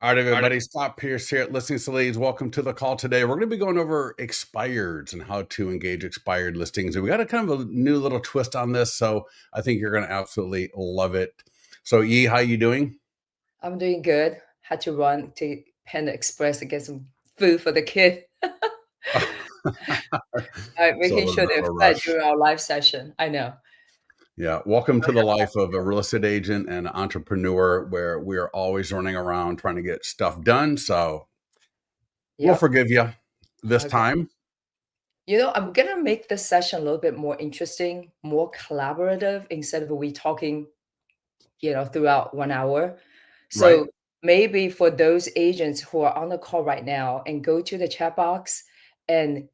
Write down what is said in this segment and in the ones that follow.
All right, everybody, Scott Pierce here at Listings to Leads. Welcome to the call today. We're going to be going over expireds and how to engage expired listings. And we got a kind of a new little twist on this, so I think you're going to absolutely love it. So, Yi, how you doing? I'm doing good. Had to run to Panda Express to get some food for the kid. So a Making little sure bit of they're a fed rush. during our live session. I know. Yeah, welcome to the life of a real estate agent and entrepreneur where we are always running around trying to get stuff done. So we'll Yep. forgive you this Okay. time. I'm gonna make this session a little bit more interesting, more collaborative instead of we talking, throughout 1 hour. Right? So maybe for those agents who are on the call right now and go to the chat box and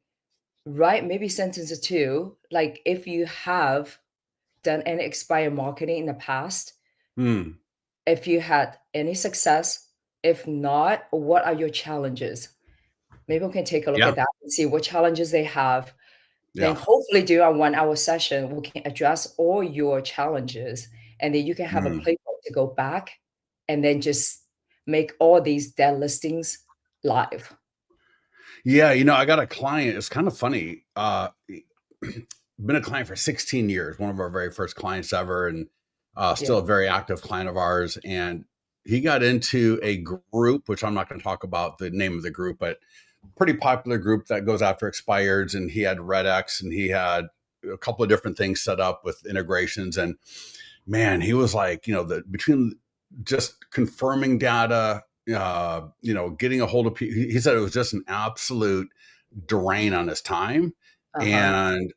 write maybe sentence or two, like if you have done any expired marketing in the past, Hmm. if you had any success, if not, what are your challenges? Maybe we can take a look Yeah. at that and see what challenges they have. Then Yeah. hopefully during our 1 hour session, we can address all your challenges, and then you can have a Hmm. playbook to go back and then just make all these dead listings live. Yeah, I got a client. It's kind of funny. Been a client for 16 years, one of our very first clients ever, and Yeah. still a very active client of ours. And he got into a group, which I'm not going to talk about the name of the group, but pretty popular group that goes after expireds. And he had RedX and he had a couple of different things set up with integrations. And man, he was like, the between just confirming data, getting a hold of people. He said it was just an absolute drain on his time. Uh-huh. And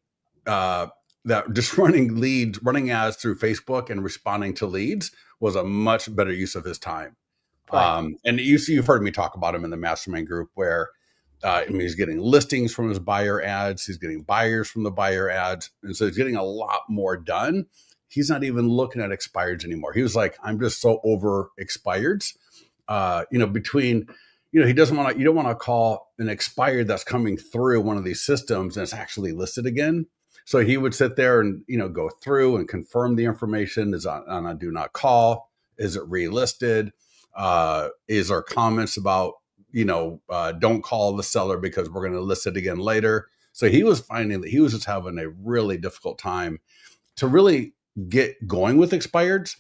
uh, that just running ads through Facebook and responding to leads was a much better use of his time. Right. And you've heard me talk about him in the mastermind group where he's getting listings from his buyer ads, he's getting buyers from the buyer ads, and so he's getting a lot more done. He's not even looking at expireds anymore. He was like, I'm just so over expireds. Between he doesn't want to. You don't want to call an expired that's coming through one of these systems and it's actually listed again. So he would sit there and go through and confirm the information. Is on a do not call? Is it relisted? Is there comments about don't call the seller because we're going to list it again later? So he was finding that he was just having a really difficult time to really get going with expireds.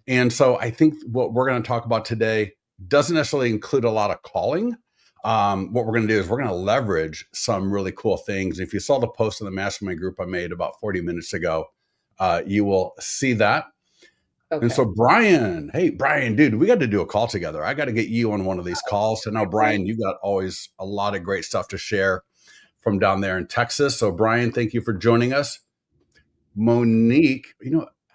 And so I think what we're going to talk about today doesn't necessarily include a lot of calling. What we're going to do is we're going to leverage some really cool things. If you saw the post in the mastermind group I made about 40 minutes ago, you will see that. And so Okay. Brian, hey, Brian, dude, we got to do a call together. I got to get you on one of these calls. So now, Right. Brian, you got always a lot of great stuff to share from down there in Texas. So Brian, thank you for joining us. Monique,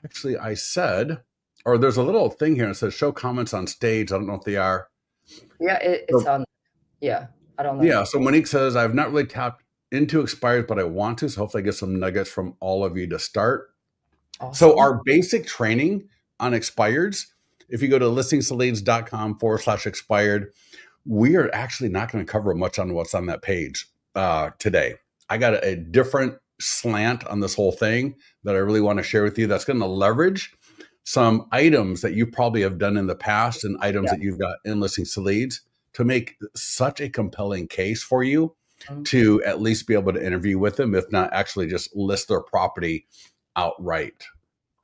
actually I said, or there's a little thing here that says show comments on stage. I don't know if they are. Yeah, it's So, on. Yeah. I don't know. yeah. So Monique says, I've not really tapped into expires, but I want to. So hopefully I get some nuggets from all of you to start. So Awesome. our basic training on expireds, if you go to listingstoleads.com/expired, we are actually not going to cover much on what's on that page today. I got a different slant on this whole thing that I really want to share with you that's going to leverage some items that you probably have done in the past and items Yeah. that you've got in listings to leads to make such a compelling case for you Mhm. to at least be able to interview with them, if not actually just list their property outright.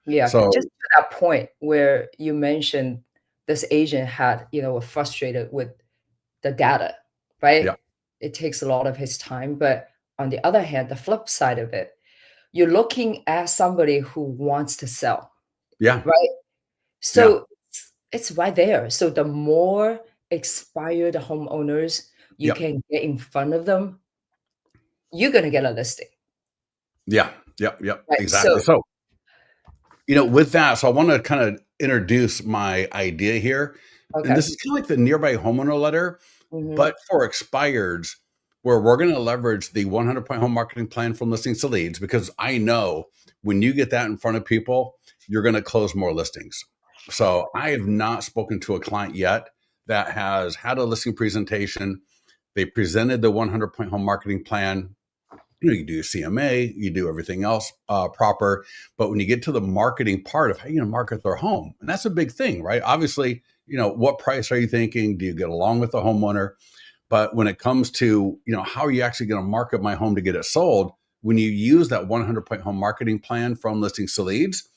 Yeah, So, just to that point where you mentioned this agent had, was frustrated with the data, yeah, right? It takes a lot of his time. But on the other hand, the flip side of it, you're looking at somebody who wants to sell, yeah, right? yeah, So it's right there. So the more expired homeowners you yep, can get in front of them, you're going to get a listing, yeah, yep, yep, right? exactly. So, So, with that, so I want to kind of introduce my idea here. And okay. this is kind of like the nearby homeowner letter, Hmm. but for expireds, where we're going to leverage the 100-point home marketing plan from listings to leads, because I know when you get that in front of people, you're going to close more listings. So I have not spoken to a client yet that has had a listing presentation. They presented the 100-point home marketing plan. You do CMA, you do everything else proper. But when you get to the marketing part of how you market their home, and that's a big thing, right? Obviously, what price are you thinking? Do you get along with the homeowner? But when it comes to, how are you actually going to market my home to get it sold? When you use that 100-point home marketing plan from listings to leads,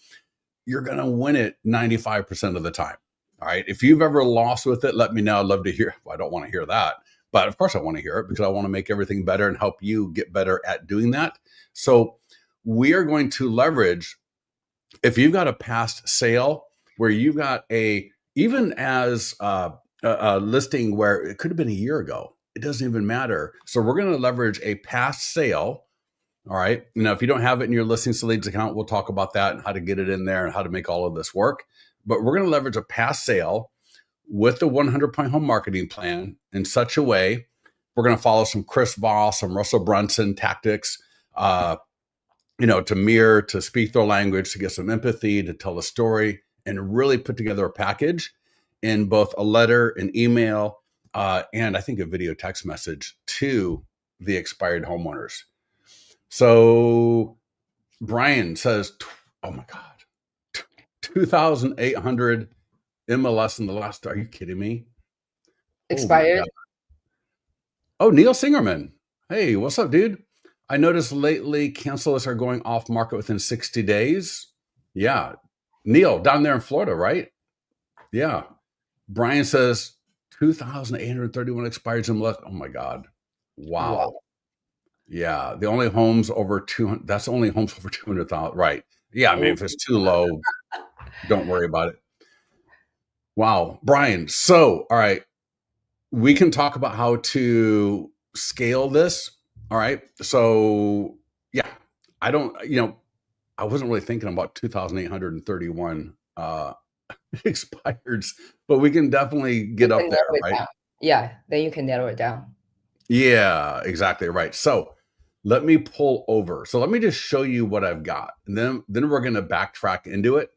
you're going to win it 95% of the time. All right. If you've ever lost with it, let me know. I'd love to hear. Well, I don't want to hear that, but of course I want to hear it because I want to make everything better and help you get better at doing that. So we are going to leverage, if you've got a past sale where you've got even as a listing where it could have been a year ago, it doesn't even matter. So we're going to leverage a past sale. All right. If you don't have it in your listings to leads account, we'll talk about that and how to get it in there and how to make all of this work. But we're going to leverage a past sale with the 100-point home marketing plan in such a way. We're going to follow some Chris Voss, some Russell Brunson tactics, to mirror, to speak their language, to get some empathy, to tell a story, and really put together a package in both a letter, an email, and I think a video text message to the expired homeowners. So Brian says, oh my God, 2,800 MLS in the last, are you kidding me? Oh my Expired? God. Oh, Neil Singerman. Hey, what's up, dude? I noticed lately cancel lists are going off market within 60 days. Yeah. Neil, down there in Florida, right? Yeah. Brian says 2,831 expired MLS. Oh my God. Wow. Wow. Yeah, the only homes over 200, that's only homes over 200,000, right? Yeah, I mean, Oh, if it's too low, don't worry about it. Wow, Brian. So, all right, we can talk about how to scale this. All right. So, yeah, I don't, I wasn't really thinking about 2,831 expireds, but we can definitely you get can up there, narrow it right? down. Yeah, then you can narrow it down. Yeah, exactly right. So let me pull over. So let me just show you what I've got. And then we're going to backtrack into it.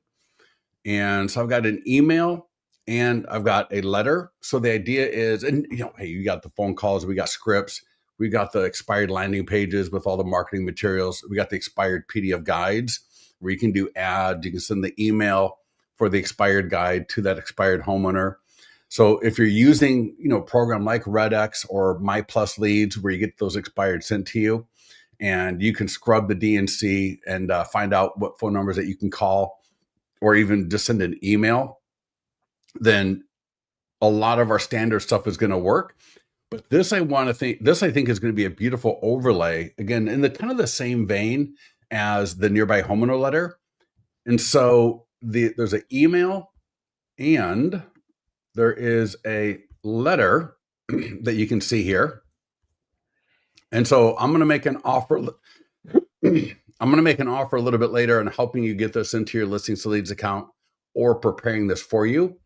And so I've got an email and I've got a letter. So the idea is, and hey, you got the phone calls, we got scripts, we got the expired landing pages with all the marketing materials, we got the expired PDF guides where you can do ads, you can send the email for the expired guide to that expired homeowner. So if you're using, a program like RedX or My Plus Leads, where you get those expired sent to you, and you can scrub the DNC and find out what phone numbers that you can call, or even just send an email, then a lot of our standard stuff is going to work. But this I think is going to be a beautiful overlay, again, in the kind of the same vein as the nearby homeowner letter. And so there's an email and there is a letter that you can see here. And so I'm going to make an offer. I'm going to make an offer a little bit later on helping you get this into your listings to leads account or preparing this for you.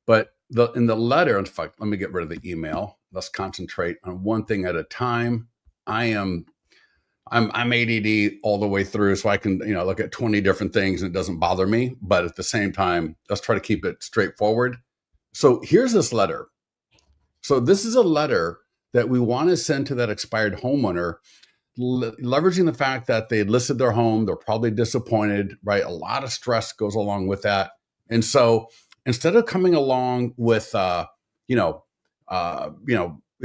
But in the letter, in fact, let me get rid of the email. Let's concentrate on one thing at a time. I'm ADD all the way through, so I can look at 20 different things and it doesn't bother me. But at the same time, let's try to keep it straightforward. So here's this letter. So this is a letter that we want to send to that expired homeowner, leveraging the fact that they listed their home, they're probably disappointed, right? A lot of stress goes along with that. And so instead of coming along with, is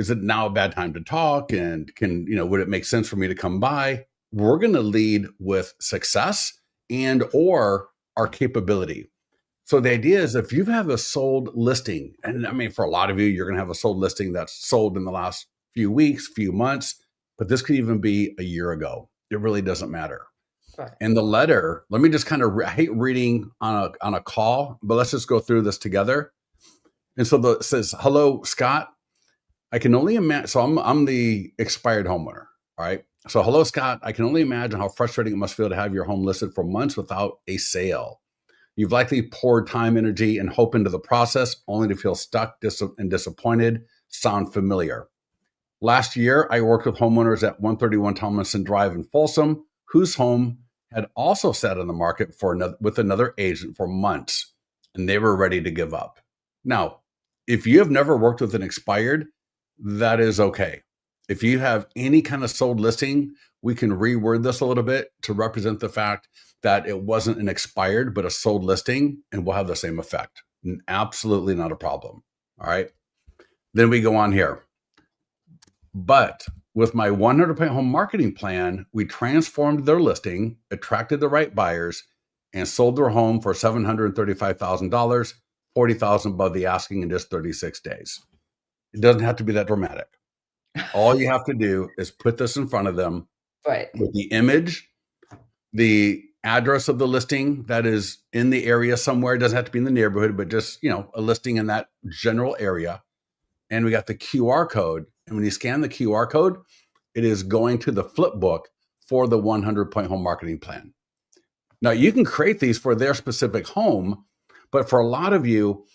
it now a bad time to talk? And would it make sense for me to come by? We're going to lead with success and or our capability. So the idea is if you have a sold listing, and I mean, for a lot of you, you're going to have a sold listing that's sold in the last few weeks, few months, but this could even be a year ago. It really doesn't matter. Right. And the letter, let me just kind of, I hate reading on a call, but let's just go through this together. And so it says, hello, Scott. I can only imagine. So I'm the expired homeowner. All right. So hello, Scott. I can only imagine how frustrating it must feel to have your home listed for months without a sale. You've likely poured time, energy, and hope into the process, only to feel stuck and disappointed. Sound familiar? Last year, I worked with homeowners at 131 Tomlinson Drive in Folsom, whose home had also sat on the market with another agent for months, and they were ready to give up. Now, if you have never worked with an expired, that is okay. If you have any kind of sold listing we can reword this a little bit to represent the fact that it wasn't an expired, but a sold listing, and we'll have the same effect. Absolutely not a problem. All right. Then we go on here. But with my 100% home marketing plan, we transformed their listing, attracted the right buyers, and sold their home for $735,000, $40,000 above the asking in just 36 days. It doesn't have to be that dramatic. All you have to do is put this in front of them Right. with the image, the address of the listing that is in the area somewhere. It doesn't have to be in the neighborhood, but just, a listing in that general area. And we got the QR code. And when you scan the QR code, it is going to the flip book for the 100-point home marketing plan. Now, you can create these for their specific home, but for a lot of you,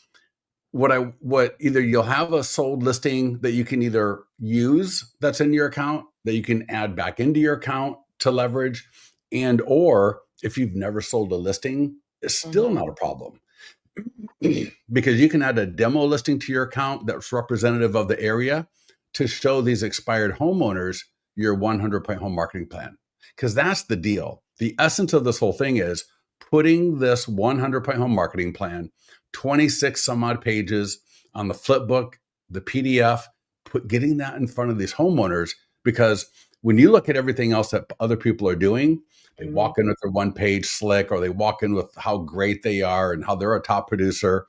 what either you'll have a sold listing that you can either use that's in your account, that you can add back into your account to leverage, and or if you've never sold a listing, it's still not a problem. Because you can add a demo listing to your account that's representative of the area to show these expired homeowners your 100-point home marketing plan. Because that's the deal. The essence of this whole thing is putting this 100-point home marketing plan, 26 some odd pages on the flip book, the PDF, getting that in front of these homeowners. Because when you look at everything else that other people are doing, they walk in with their one-page slick, or they walk in with how great they are and how they're a top producer,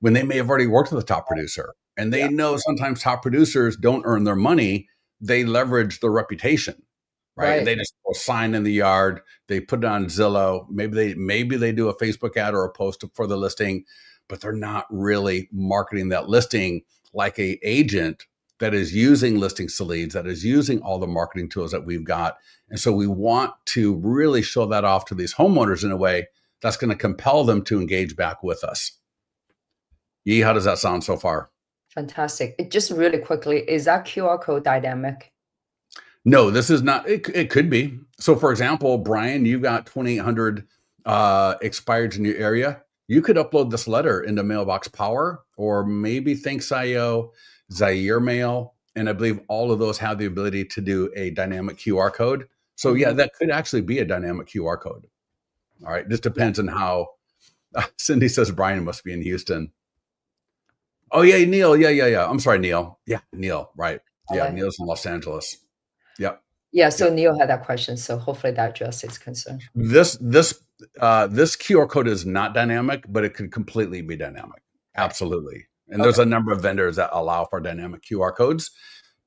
when they may have already worked with a top producer. And they know sometimes top producers don't earn their money. They leverage their reputation, right? And they just go sign in the yard. They put it on Zillow. Maybe they do a Facebook ad or a post for the listing, but they're not really marketing that listing like a agent that is using listings to leads, that is using all the marketing tools that we've got. And so we want to really show that off to these homeowners in a way that's going to compel them to engage back with us. Yee, how does that sound so far? Fantastic. Just really quickly, is that QR code dynamic? No, this is not. It could be. So, for example, Brian, you've got 2,800 expireds in your area. You could upload this letter into Mailbox Power, or maybe Thanks.io, Zaire Mail, and I believe all of those have the ability to do a dynamic QR code. So, yeah, that could actually be a dynamic QR code. All right, just depends on how. Cindy says Brian must be in Houston. Oh yeah, Neil. Yeah. I'm sorry, Neil. Yeah, Neil. Right. Yeah, Neil's in Los Angeles. Yep. Yeah. So Neil had that question. So hopefully that addresses his concern. This QR code is not dynamic, but it could completely be dynamic. Absolutely. And there's a number of vendors that allow for dynamic QR codes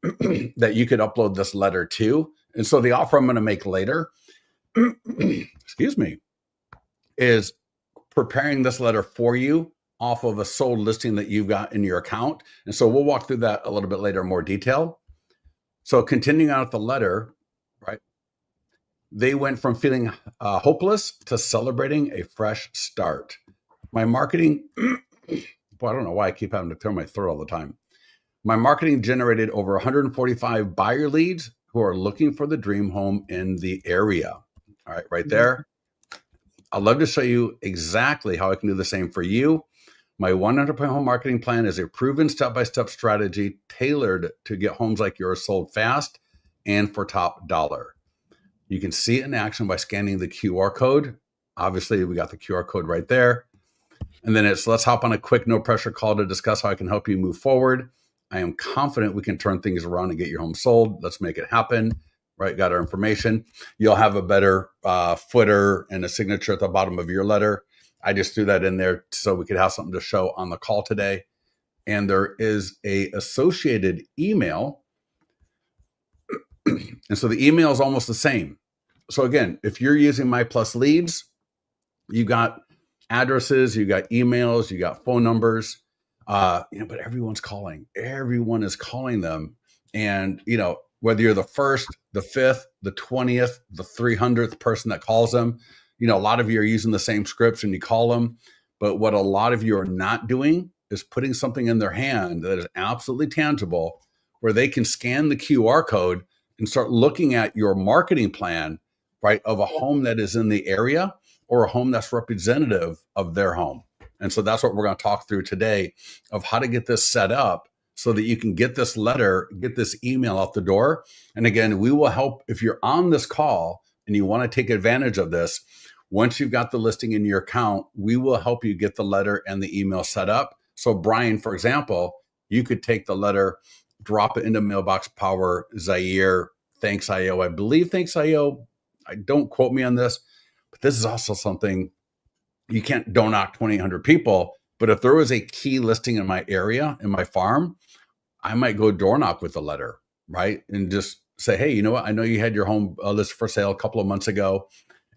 that you could upload this letter to. And so the offer I'm going to make later, excuse me, is preparing this letter for you off of a sold listing that you've got in your account. And so we'll walk through that a little bit later in more detail. So continuing on with the letter, right? They went from feeling hopeless to celebrating a fresh start. My marketing, boy, I don't know why I keep having to clear my throat all the time. My marketing generated over 145 buyer leads who are looking for the dream home in the area. All right, right there. I'd love to show you exactly how I can do the same for you. My 100-point home marketing plan is a proven step-by-step strategy tailored to get homes like yours sold fast and for top dollar. You can see it in action by scanning the QR code. Obviously, we got the QR code right there. And then let's hop on a quick no pressure call to discuss how I can help you move forward. I am confident we can turn things around and get your home sold. Let's make it happen. Right, got our information. You'll have a better footer and a signature at the bottom of your letter. I just threw that in there so we could have something to show on the call today. And there is a associated email. And so the email is almost the same. So again, if you're using My Plus Leads, you got addresses, you got emails, you got phone numbers, but everyone's calling. Everyone is calling them. And, whether you're the first, the fifth, the 20th, the 300th person that calls them, a lot of you are using the same scripts and you call them. But what a lot of you are not doing is putting something in their hand that is absolutely tangible, where they can scan the QR code and start looking at your marketing plan, right, of a home that is in the area or a home that's representative of their home. And so that's what we're going to talk through today, of how to get this set up so that you can get this letter, get this email out the door. And again, we will help if you're on this call and you want to take advantage of this. Once you've got the listing in your account, we will help you get the letter and the email set up. So Brian, for example, you could take the letter, drop it into Mailbox Power, Zaire, Thanks IO. I believe Thanks IO. Don't quote me on this, but this is also something you don't knock 2,800 people. But if there was a key listing in my area, in my farm, I might go door knock with the letter, right? And just say, hey, you know what? I know you had your home list for sale a couple of months ago.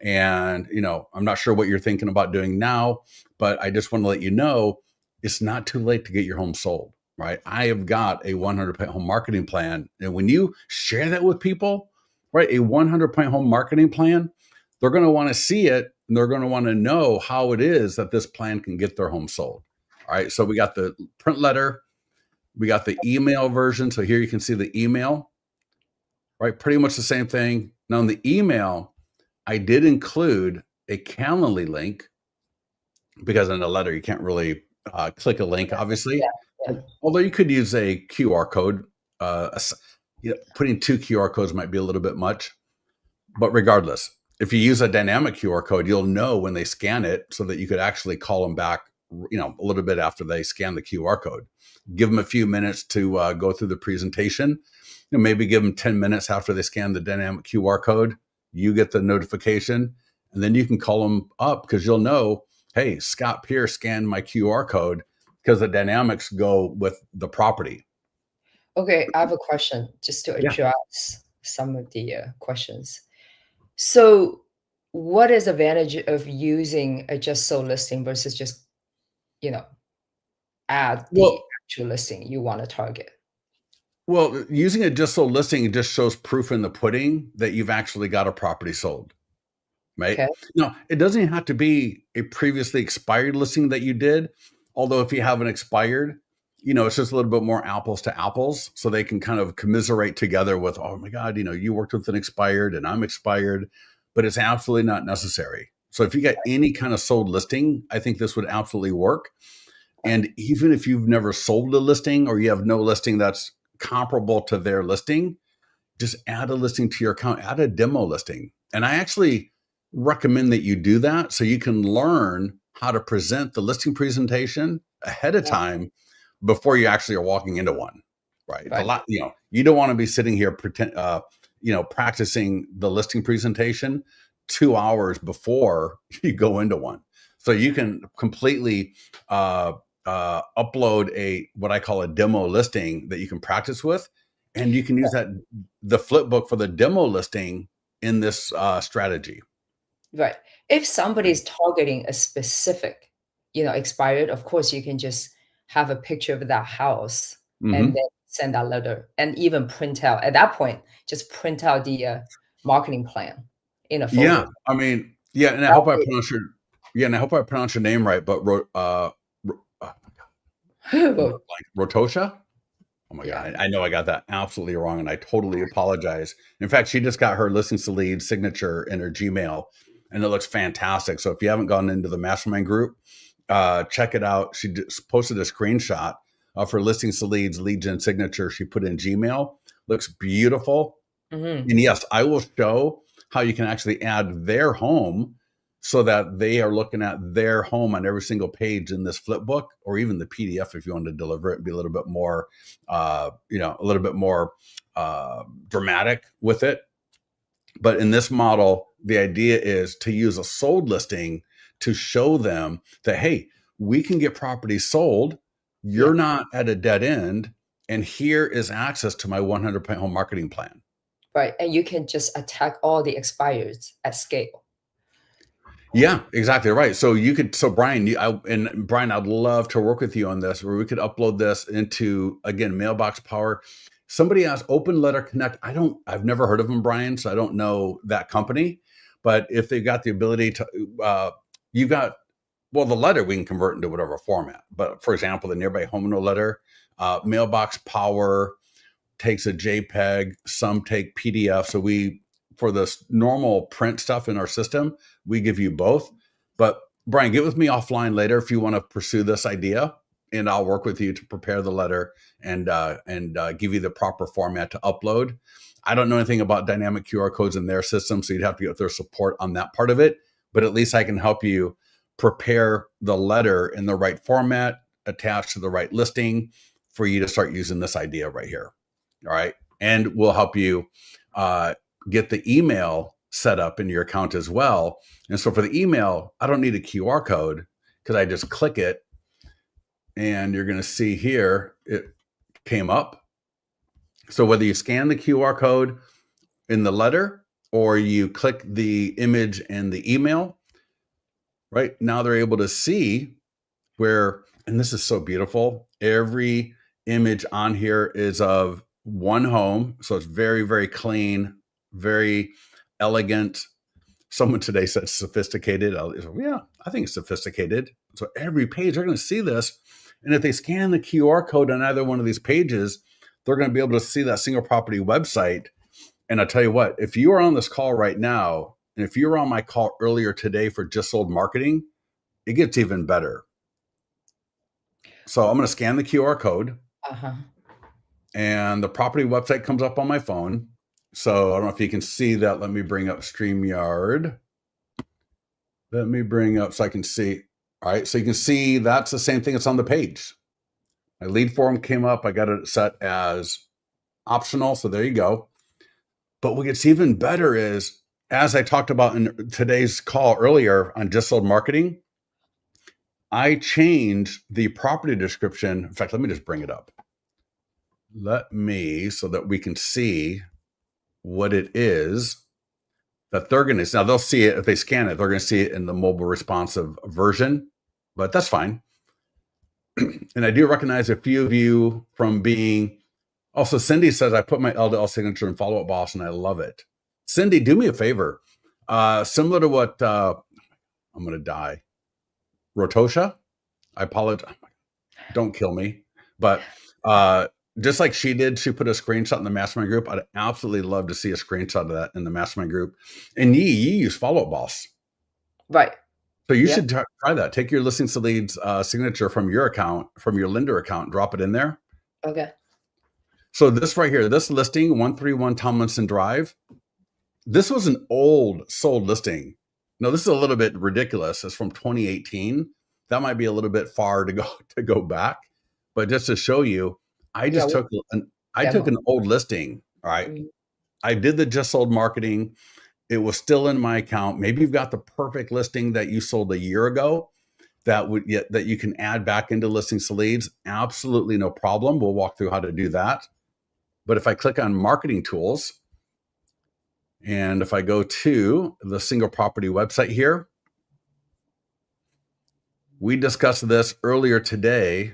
And, I'm not sure what you're thinking about doing now, but I just want to let you know it's not too late to get your home sold, right? I have got a 100-point home marketing plan. And when you share that with people, right, a 100-point home marketing plan, they're going to want to see it and they're going to want to know how it is that this plan can get their home sold. All right. So we got the print letter, we got the email version. So here you can see the email, right? Pretty much the same thing. Now in the email, I did include a Calendly link because in the letter, you can't really click a link, obviously. Yeah. Although you could use a QR code. Putting 2 QR codes might be a little bit much. But regardless, if you use a dynamic QR code, you'll know when they scan it so that you could actually call them back, a little bit after they scan the QR code. Give them a few minutes to go through the presentation. Maybe give them 10 minutes after they scan the dynamic QR code. You get the notification, and then you can call them up because you'll know, hey, Scott Pierce scanned my QR code because the dynamics go with the property. Okay, I have a question just to Yeah. address some of the questions. So, what is the advantage of using a just sold listing versus just, you know, add the Well, actual listing you want to target? using a just sold listing just shows proof in the pudding that you've actually got a property sold, right? Okay. Now, it doesn't even have to be a previously expired listing that you did. Although if you haven't expired, it's just a little bit more apples to apples. So they can kind of commiserate together with, oh my God, you worked with an expired and I'm expired, but it's absolutely not necessary. So if you got any kind of sold listing, I think this would absolutely work. And even if you've never sold a listing or you have no listing that's comparable to their listing, just add a listing to your account, add a demo listing. And I actually recommend that you do that so you can learn how to present the listing presentation ahead of Yeah. time before you actually are walking into one. Right. Right. You don't want to be sitting here practicing the listing presentation 2 hours before you go into one. So you can completely upload what I call a demo listing that you can practice with, and you can use the flip book for the demo listing in this strategy. Right. If somebody is targeting a specific, expired, of course, you can just have a picture of that house and Mm-hmm. then send that letter and even print out, at that point, just print out the marketing plan in a Yeah, folder. I mean, yeah, and I That hope I way, pronounce your name right. But well, Rotosha. Oh my yeah. God. I know I got that absolutely wrong and I totally apologize. In fact, she just got her listings to lead signature in her Gmail and it looks fantastic. So if you haven't gone into the mastermind group, check it out. She just posted a screenshot of her listings to leads lead gen signature she put in Gmail. Looks beautiful. Mhm. And yes, I will show how you can actually add their home so that they are looking at their home on every single page in this flip book or even the PDF if you want to deliver it and be a little bit more, dramatic with it. But in this model, the idea is to use a sold listing to show them that, hey, we can get properties sold. Yeah, You're not at a dead end. And here is access to my 100-point home marketing plan. right, and you can just attack all the expireds at scale. Yeah, exactly right. So Brian, Brian, I'd love to work with you on this, where we could upload this into again Mailbox Power. Somebody asked Open Letter Connect. I've never heard of them, Brian, so I don't know that company. But if they've got the ability to, you've got the letter we can convert into whatever format. But for example, the nearby homeowner letter, Mailbox Power takes a JPEG, some take PDF. So for this normal print stuff in our system, we give you both. But Brian, get with me offline later if you want to pursue this idea and I'll work with you to prepare the letter and give you the proper format to upload. I don't know anything about dynamic QR codes in their system, so you'd have to get their support on that part of it. But at least I can help you prepare the letter in the right format, attached to the right listing for you to start using this idea right here. All right. And we'll help you get the email set up in your account as well. And so for the email, I don't need a QR code because I just click it. And you're going to see here, it came up. So whether you scan the QR code in the letter or you click the image and the email, right now they're able to see where, and this is so beautiful, every image on here is of one home. So it's very, very clean, very elegant. Someone today said sophisticated. Yeah, I think it's sophisticated. So every page, they're going to see this. And if they scan the QR code on either one of these pages, they're going to be able to see that single property website. And I'll tell you what, if you are on this call right now, and if you were on my call earlier today for Just Sold Marketing, it gets even better. So I'm going to scan the QR code, and the property website comes up on my phone. So I don't know if you can see that. Let me bring up StreamYard. Let me bring up so I can see. All right, so you can see that's the same thing that's on the page. My lead form came up. I got it set as optional. So there you go. But what gets even better is, as I talked about in today's call earlier on Just Sold Marketing, I changed the property description. In fact, let me just bring it up. So that we can see what it is that they're going to. Now they'll see it if they scan it. They're going to see it in the mobile responsive version, but that's fine. And I do recognize a few of you from being. Also, Cindy says, I put my LDL signature in Follow Up Boss, and I love it. Cindy, do me a favor. Similar to what I'm going to die. Rotosha, I apologize. Don't kill me. But just like she did, she put a screenshot in the mastermind group. I'd absolutely love to see a screenshot of that in the mastermind group. And you use Follow Up Boss. Right. So you should try that. Take your Listings to Leads signature from your account, from your lender account, drop it in there. Okay. So this right here, this listing, 131 Tomlinson Drive, this was an old sold listing. No, this is a little bit ridiculous. It's from 2018. That might be a little bit far to go back, but just to show you, I just took an old listing. All right. Mm-hmm. I did the Just Sold Marketing. It was still in my account. Maybe you've got the perfect listing that you sold a year ago that you can add back into Listings to Leads. Absolutely no problem. We'll walk through how to do that. But if I click on marketing tools, and if I go to the single property website here, we discussed this earlier today.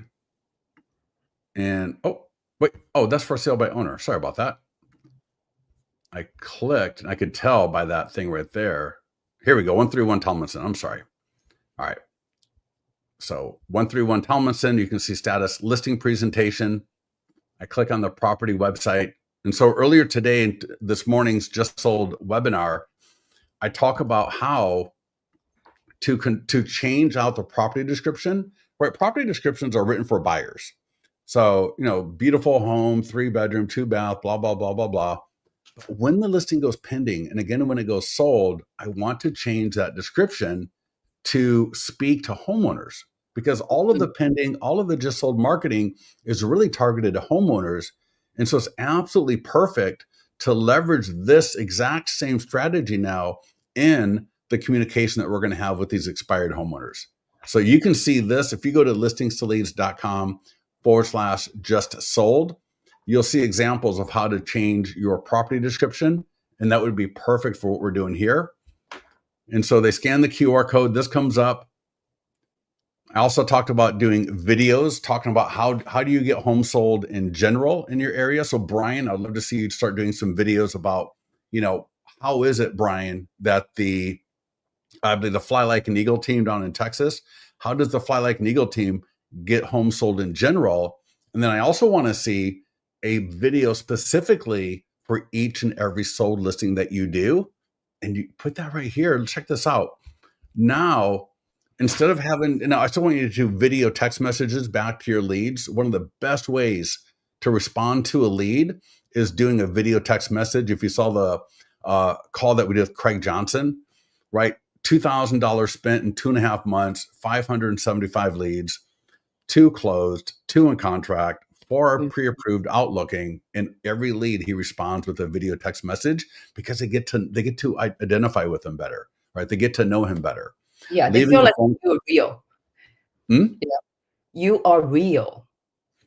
And that's for sale by owner. Sorry about that. I clicked and I could tell by that thing right there. Here we go. 131 Tomlinson. I'm sorry. All right. So 131 Tomlinson, you can see status listing presentation. I click on the property website. And so earlier today, in this morning's Just Sold webinar, I talk about how to change out the property description. Right, property descriptions are written for buyers. So, beautiful home, 3-bedroom, 2-bath, blah, blah, blah, blah, blah. But when the listing goes pending, and again, when it goes sold, I want to change that description to speak to homeowners, because all of the pending, all of the Just Sold marketing is really targeted to homeowners. And so it's absolutely perfect to leverage this exact same strategy now in the communication that we're going to have with these expired homeowners. So you can see this if you go to listingstoleads.com/just sold. You'll see examples of how to change your property description, and that would be perfect for what we're doing here. And so they scan the QR code. This comes up. I also talked about doing videos, talking about how do you get homes sold in general in your area. So Brian, I'd love to see you start doing some videos about, how is it, Brian, that I believe the Fly Like an Eagle team down in Texas, how does the Fly Like an Eagle team get homes sold in general? And then I also want to see a video specifically for each and every sold listing that you do. And you put that right here. Check this out. Now, instead of having, I still want you to do video text messages back to your leads. One of the best ways to respond to a lead is doing a video text message. If you saw the call that we did with Craig Johnson, right? $2,000 spent in 2.5 months, 575 leads, 2 closed, 2 in contract, 4 pre-approved outlooking, and every lead he responds with a video text message because they get to identify with him better, right? They get to know him better. Yeah, they Leaving feel a like phone. you're real. Hmm? Yeah, you are real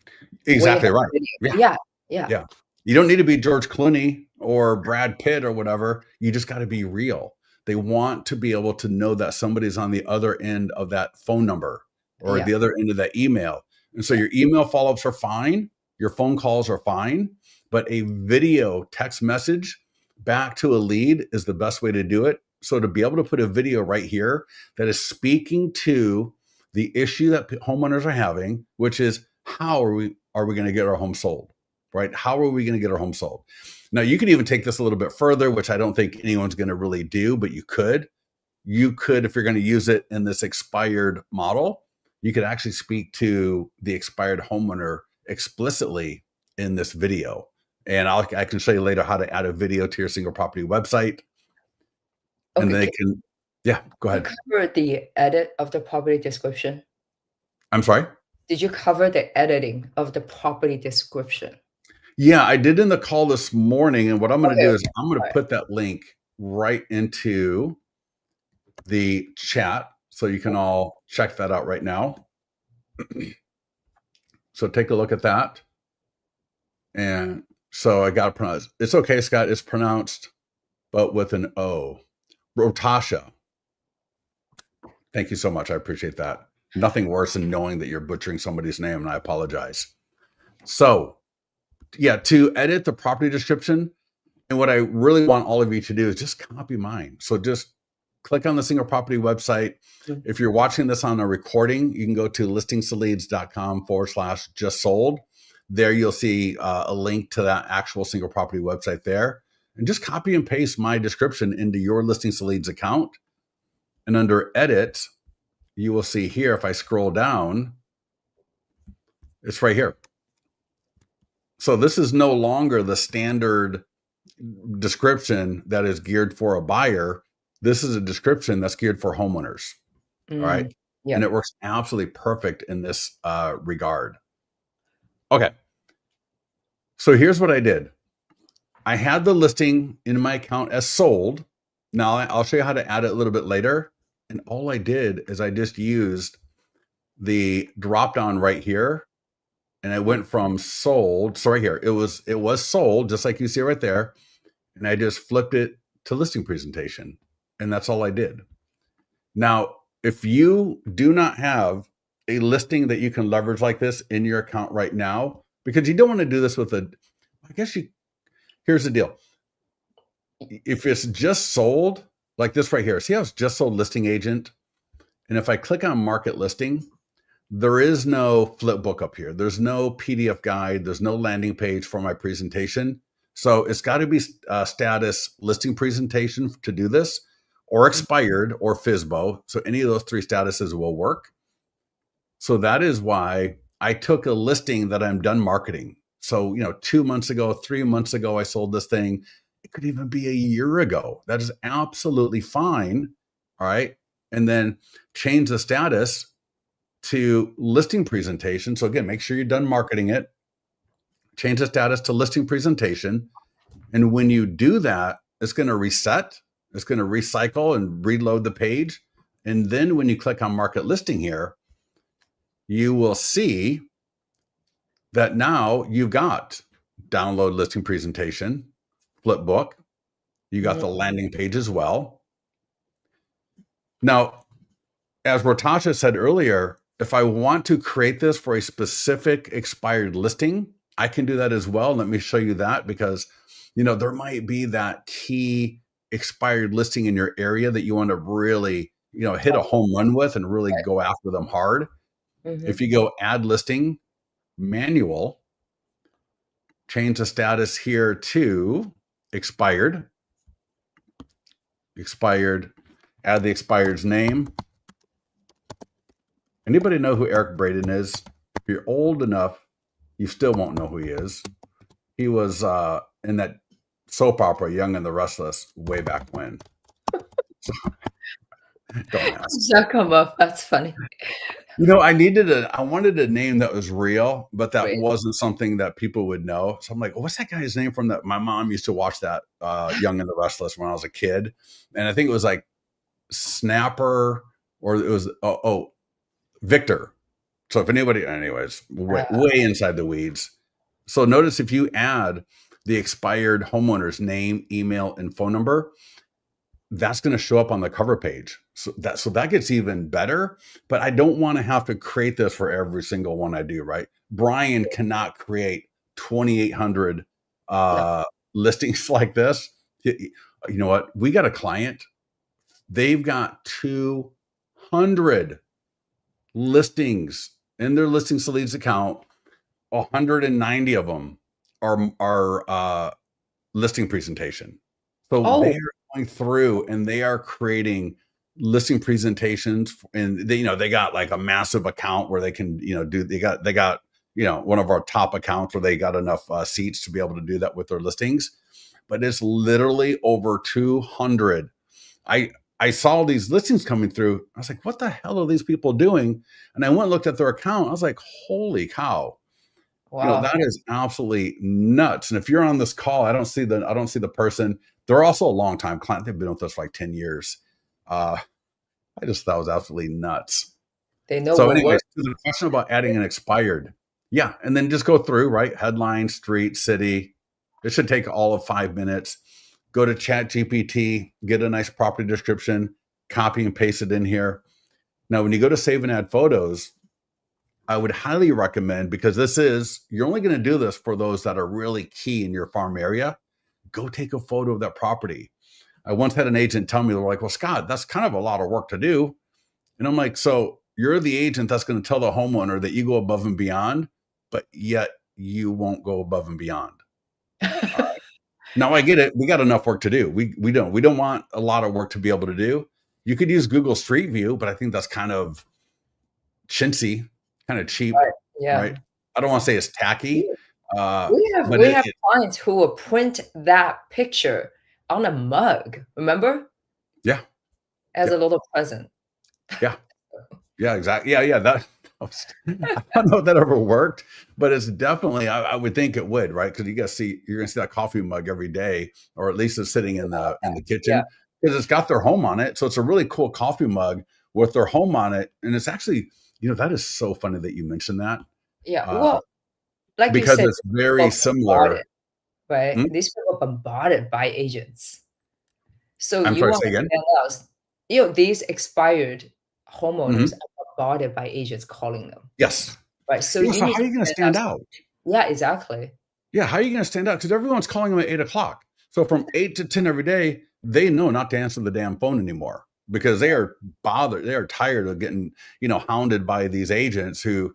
when you Exactly have right. a video. Yeah. Yeah, yeah, Yeah. You don't need to be George Clooney or Brad Pitt or whatever. You just got to be real. They want to be able to know that somebody's on the other end of that phone number or yeah, the other end of that email. And so yeah. your email follow-ups are fine, your phone calls are fine, but a video text message back to a lead is the best way to do it. So to be able to put a video right here that is speaking to the issue that homeowners are having, which is how are we going to get our home sold? Right? How are we going to get our home sold? Now, you could even take this a little bit further, which I don't think anyone's going to really do, but you could. You could, if you're going to use it in this expired model, you could actually speak to the expired homeowner explicitly in this video. And I can show you later how to add a video to your single property website. And Okay, they can, yeah, go you ahead. cover the edit of the property description? I'm sorry? Did you cover the editing of the property description? Yeah, I did in the call this morning. And what I'm going to Okay, do is okay. I'm going All to right. put that link right into the chat so you can all check that out right now. So take a look at that. And so I got to pronounce. It's okay, Scott. It's pronounced, but with an O. Rotasha. Thank you so much. I appreciate that. Nothing worse than knowing that you're butchering somebody's name, and I apologize. So, yeah, to edit the property description, and what I really want all of you to do is just copy mine. So just click on the single property website. If you're watching this on a recording, you can go to listingsleads.com/just sold. There you'll see a link to that actual single property website there. And just copy and paste my description into your Listings to Leads account. And under edit, you will see here, if I scroll down, it's right here. So this is no longer the standard description that is geared for a buyer. This is a description that's geared for homeowners. All right. Yeah. And it works absolutely perfect in this regard. Okay. So here's what I did. I had the listing in my account as sold. Now I'll show you how to add it a little bit later. And all I did is I just used the drop down right here. And I went from sold. So right here, it was sold, just like you see right there. And I just flipped it to listing presentation. And that's all I did. Now, if you do not have a listing that you can leverage like this in your account right now, because you don't want to do this with here's the deal. If it's just sold, like this right here, see how it's just sold listing agent? And if I click on market listing, there is no flip book up here. There's no PDF guide. There's no landing page for my presentation. So it's got to be status listing presentation to do this, or expired, or FSBO. So any of those 3 statuses will work. So that is why I took a listing that I'm done marketing. So, 2 months ago, 3 months ago, I sold this thing. It could even be a year ago. That is absolutely fine. All right. And then change the status to listing presentation. So again, make sure you're done marketing it. Change the status to listing presentation. And when you do that, it's going to reset. It's going to recycle and reload the page. And then when you click on market listing here, you will see that now you've got download listing presentation, flip book. You got the landing page as well. Now, as Ratasha said earlier, if I want to create this for a specific expired listing, I can do that as well. Let me show you that, because there might be that key expired listing in your area that you want to really hit a home run with and really go after them hard. If you go add listing, manual, change the status here to expired, add the expired's name, Anybody know who Eric Braden is? If you're old enough, you still won't know who he is. He was in that soap opera, Young and the Restless, way back when. So, don't ask. Does that come up? That's funny. I wanted a name that was real, but that Wait. wasn't something that people would know. So I'm like, what's that guy's name from that? My mom used to watch that Young and the Restless when I was a kid. And I think it was like Snapper, or it was, Victor. So if anybody, anyways, way inside the weeds. So notice if you add the expired homeowner's name, email, and phone number, that's going to show up on the cover page. So that gets even better. But I don't want to have to create this for every single one I do, right? Brian cannot create 2,800 No. listings like this. You know what? We got a client. They've got 200 listings in their listings to leads account. 190 of them are listing presentation. So Oh, they're going through and they are creating listing presentations, and they got like a massive account where they can they got one of our top accounts where they got enough seats to be able to do that with their listings. But it's literally over 200. I saw these listings coming through. I was like, what the hell are these people doing? And I went and looked at their account. I was like, holy cow. wow. That is absolutely nuts. And if you're on this call, I don't see the person. They're also a long-time client. They've been with us for like 10 years. I just thought it was absolutely nuts. They know So what anyways, works. to the question about adding an expired. Yeah. And then just go through, right? Headline, street, city. It should take all of 5 minutes. Go to Chat GPT, get a nice property description, copy and paste it in here. Now, when you go to save and add photos, I would highly recommend, because you're only going to do this for those that are really key in your farm area. Go take a photo of that property. I once had an agent tell me, they're like, well, Scott, that's kind of a lot of work to do. And I'm like, so you're the agent that's going to tell the homeowner that you go above and beyond, but yet you won't go above and beyond. All right. Now I get it. We got enough work to do. We don't want a lot of work to be able to do. You could use Google Street View, but I think that's kind of chintzy, kind of cheap, Right. Yeah. right? I don't want to say it's tacky, We uh, we have but we have clients who will print that picture on a mug, remember? yeah, As yeah, a little present. yeah, yeah, exactly. Yeah, yeah. I don't know if that ever worked, but it's definitely. I would think it would, right? Because you're gonna see that coffee mug every day, or at least it's sitting in the Yeah. kitchen, because it's got their home on it. So it's a really cool coffee mug with their home on it, and it's actually, that is so funny that you mentioned that, Yeah. uh, Well, like you because said, it's people very bombarded, similar. right? Hmm? These people bombarded by agents. So I'm you sorry, want say to again. stand out. These expired homeowners Hmm. are bombarded by agents calling them, Yes. right? So Yeah. you So need how to are you going to stand out. stand out? Yeah, exactly. Yeah, how are you going to stand out? Because everyone's calling them at 8 o'clock. So from 8 to 10 every day, they know not to answer the damn phone anymore, because they are bothered. They are tired of getting, hounded by these agents who,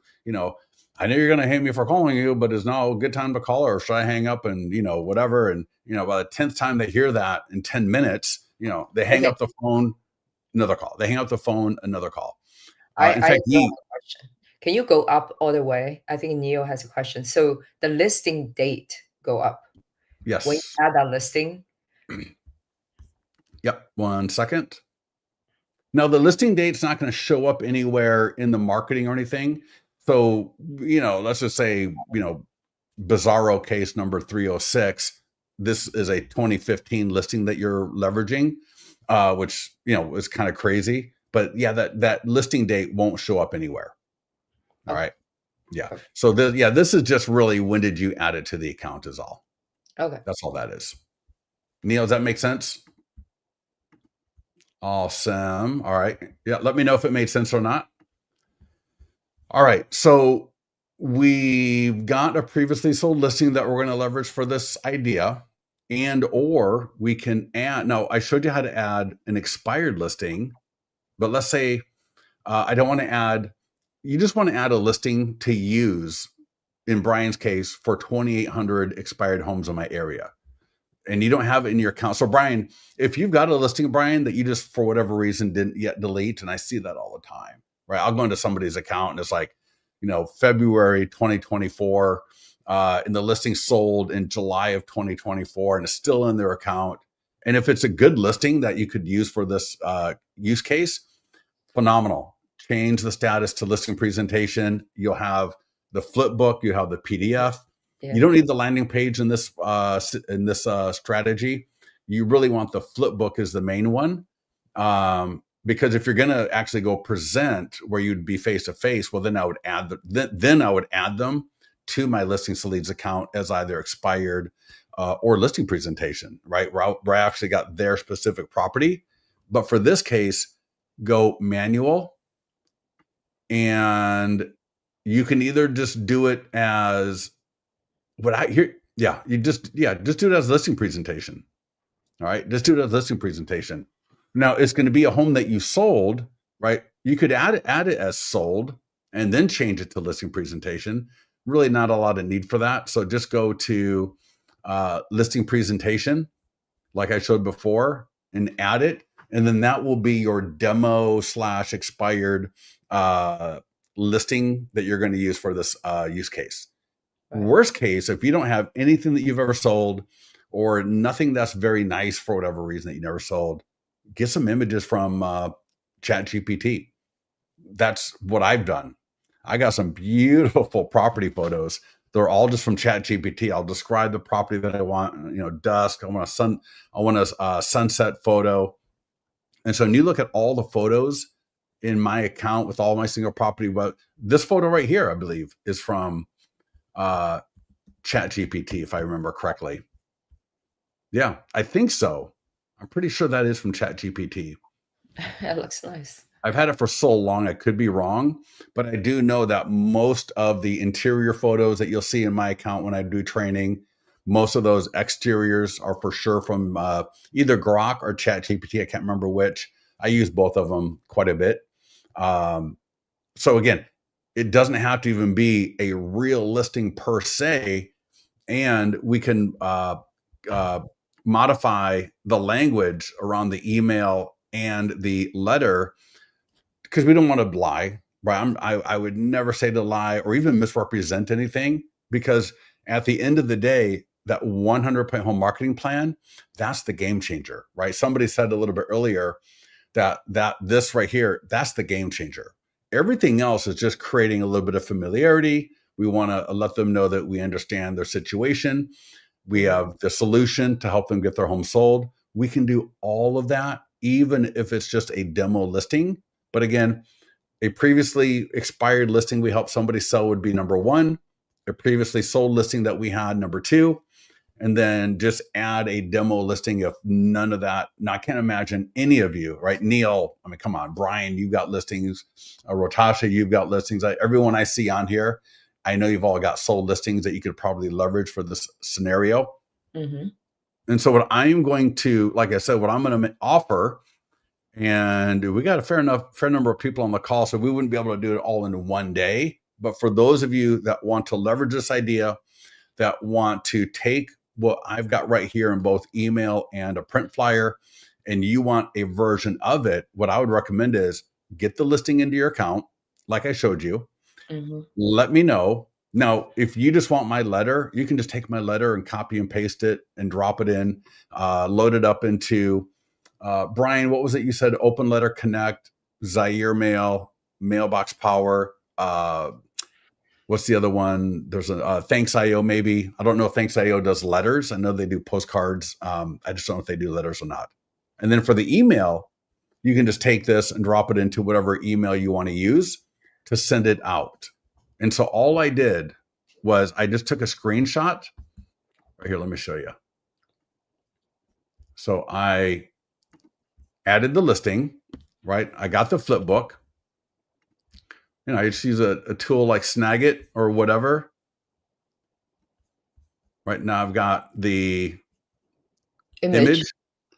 I know you're going to hate me for calling you, but is now a good time to call, or should I hang up and, whatever. And, by the 10th time they hear that in 10 minutes, they hang Okay, up the phone, another call. They hang up the phone, another call. In I fact, do have a question. Can you go up all the way? I think Neil has a question. So the listing date go up when you yes. add that listing. Yep. 1 second. Now, the listing date's not going to show up anywhere in the marketing or anything. So, let's just say, Bizarro case number 306. This is a 2015 listing that you're leveraging, which, is kind of crazy. But yeah, that listing date won't show up anywhere. All Okay, right. Yeah. perfect. So, this is just really, when did you add it to the account, is all. Okay. That's all that is. Neil, does that make sense? Awesome. All right. Yeah. Let me know if it made sense or not. All right. So we've got a previously sold listing that we're going to leverage for this idea. Or we can add. Now, I showed you how to add an expired listing, but let's say I don't want to add, you just want to add a listing to use, in Brian's case, for 2,800 expired homes in my area. And you don't have it in your account. So, Brian, if you've got a listing, Brian, that you just, for whatever reason, didn't yet delete, and I see that all the time. right? I'll go into somebody's account and it's like, February 2024, and the listing sold in July of 2024 and it's still in their account. And if it's a good listing that you could use for this use case, phenomenal. Change the status to listing presentation. You'll have the flip book. You have the PDF. You Yeah. don't need the landing page in this strategy. You really want the flip book as the main one, because if you're going to actually go present where you'd be face to face, well, then I would add them to my listings to leads account as either expired or listing presentation, right? Where I actually got their specific property. But for this case, go manual, and you can either just do it as what I hear. Yeah, just do it as listing presentation. All right, just do it as listing presentation. Now it's going to be a home that you sold, right? You could add it as sold and then change it to listing presentation. Really not a lot of need for that. So just go to listing presentation, like I showed before, and add it. And then that will be your demo / expired listing that you're going to use for this use case. Right. Worst case, if you don't have anything that you've ever sold or nothing that's very nice for whatever reason that you never sold, get some images from ChatGPT. That's what I've done. I got some beautiful property photos. They're all just from ChatGPT. I'll describe the property that I want, dusk. I want a sunset photo. And so when you look at all the photos in my account with all my single property, this photo right here, I believe, is from ChatGPT, if I remember correctly. Yeah, I think so. I'm pretty sure that is from ChatGPT. That looks nice. I've had it for so long, I could be wrong, but I do know that most of the interior photos that you'll see in my account when I do training, most of those exteriors are for sure from either Grok or ChatGPT. I can't remember which. I use both of them quite a bit. So again, it doesn't have to even be a real listing per se, and we can modify the language around the email and the letter, because we don't want to lie, right? I would never say to lie or even misrepresent anything, because at the end of the day, that 100-point home marketing plan, that's the game changer, right? Somebody said a little bit earlier that this right here, that's the game changer. Everything else is just creating a little bit of familiarity. We want to let them know that we understand their situation. We have the solution to help them get their home sold. We can do all of that, even if it's just a demo listing. But again, a previously expired listing we help somebody sell would be number one. A previously sold listing that we had, number two. And then just add a demo listing if none of that. Now, I can't imagine any of you, right? Neil, I mean, come on. Brian, you've got listings. Rotasha, you've got listings. Everyone I see on here, I know you've all got sold listings that you could probably leverage for this scenario. Mm-hmm. And so what I'm going to, like I said, what I'm going to offer, and we got a fair number of people on the call, so we wouldn't be able to do it all in one day. But for those of you that want to leverage this idea, that want to take what I've got right here in both email and a print flyer, and you want a version of it, what I would recommend is get the listing into your account, like I showed you. Mm-hmm. Let me know. Now, if you just want my letter, you can just take my letter and copy and paste it and drop it in, load it up into, Brian, what was it you said? Open Letter Connect, Zaire Mail, Mailbox Power, what's the other one? There's a Thanks.io maybe. I don't know if Thanks.io does letters. I know they do postcards. I just don't know if they do letters or not. And then for the email, you can just take this and drop it into whatever email you want to use to send it out. And so all I did was I just took a screenshot. Right here, let me show you. So I added the listing, right? I got the flip book. I just use a tool like Snagit or whatever. Right now I've got the image.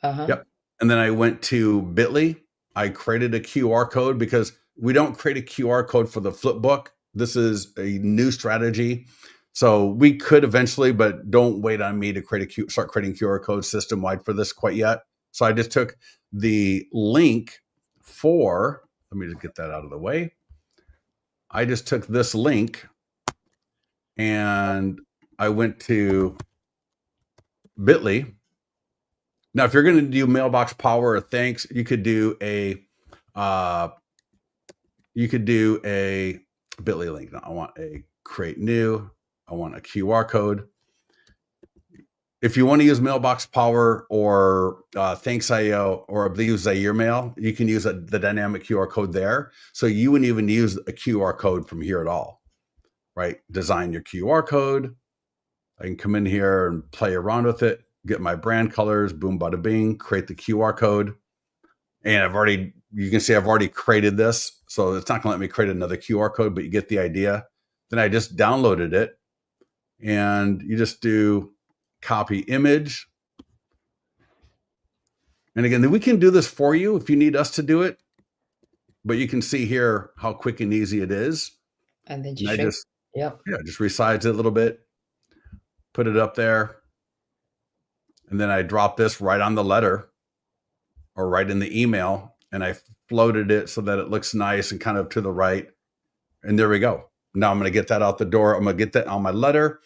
Uh-huh. Yep. And then I went to Bitly. I created a QR code because we don't create a QR code for the flip book. This is a new strategy. So we could eventually, but don't wait on me to start creating QR codes system wide for this quite yet. So I just took the link for, let me just get that out of the way. I just took this link and I went to Bitly. Now, if you're going to do mailbox power or thanks, you could do a Bitly link. Now, I want a create new. I want a QR code. If you want to use mailbox power or thanks.io or use Zaire mail, you can use the dynamic QR code there. So you wouldn't even use a QR code from here at all, right? Design your QR code. I can come in here and play around with it, get my brand colors, boom, bada bing, create the QR code. And you can see I've already created this. So it's not going to let me create another QR code, but you get the idea. Then I just downloaded it and you just do copy image. And again, then we can do this for you if you need us to do it. But you can see here how quick and easy it is. And then And just I shape. just, Yep. just resize it a little bit, put it up there. And then I drop this right on the letter or right in the email. And I floated it so that it looks nice and kind of to the right. And there we go. Now I'm going to get that out the door. I'm going to get that on my letter.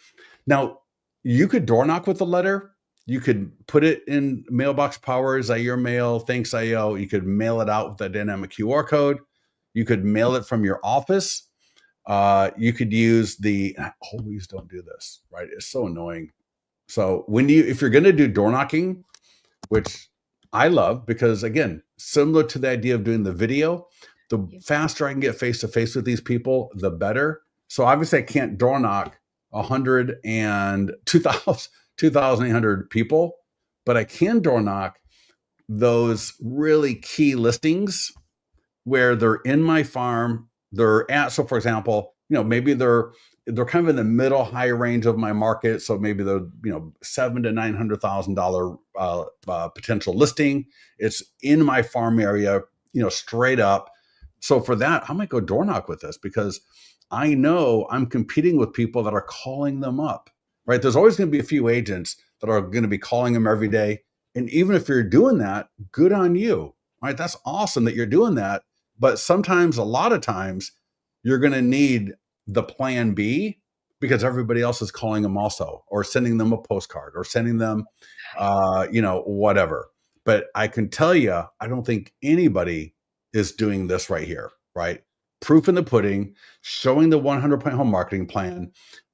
Now, you could door knock with the letter. You could put it in mailbox power, Zaire mail, thanks IO. You could mail it out with a dynamic QR code. You could mail it from your office. You could use I always don't do this, right? It's so annoying. So if you're going to do door knocking, which I love because again, similar to the idea of doing the video, the faster I can get face to face with these people, the better. So obviously I can't door knock 100 and 2,800 people, but I can door knock those really key listings where they're in my farm. They're at, so for example, maybe they're kind of in the middle high range of my market. So maybe they're, $700,000 to $900,000 potential listing. It's in my farm area, straight up. So for that, I might go door knock with this because I know I'm competing with people that are calling them up, right? There's always going to be a few agents that are going to be calling them every day. And even if you're doing that, good on you, right? That's awesome that you're doing that. But sometimes, a lot of times, you're going to need the plan B because everybody else is calling them also, or sending them a postcard, or sending them, whatever. But I can tell you, I don't think anybody is doing this right here, right? Proof in the pudding, showing the 100-point home marketing plan,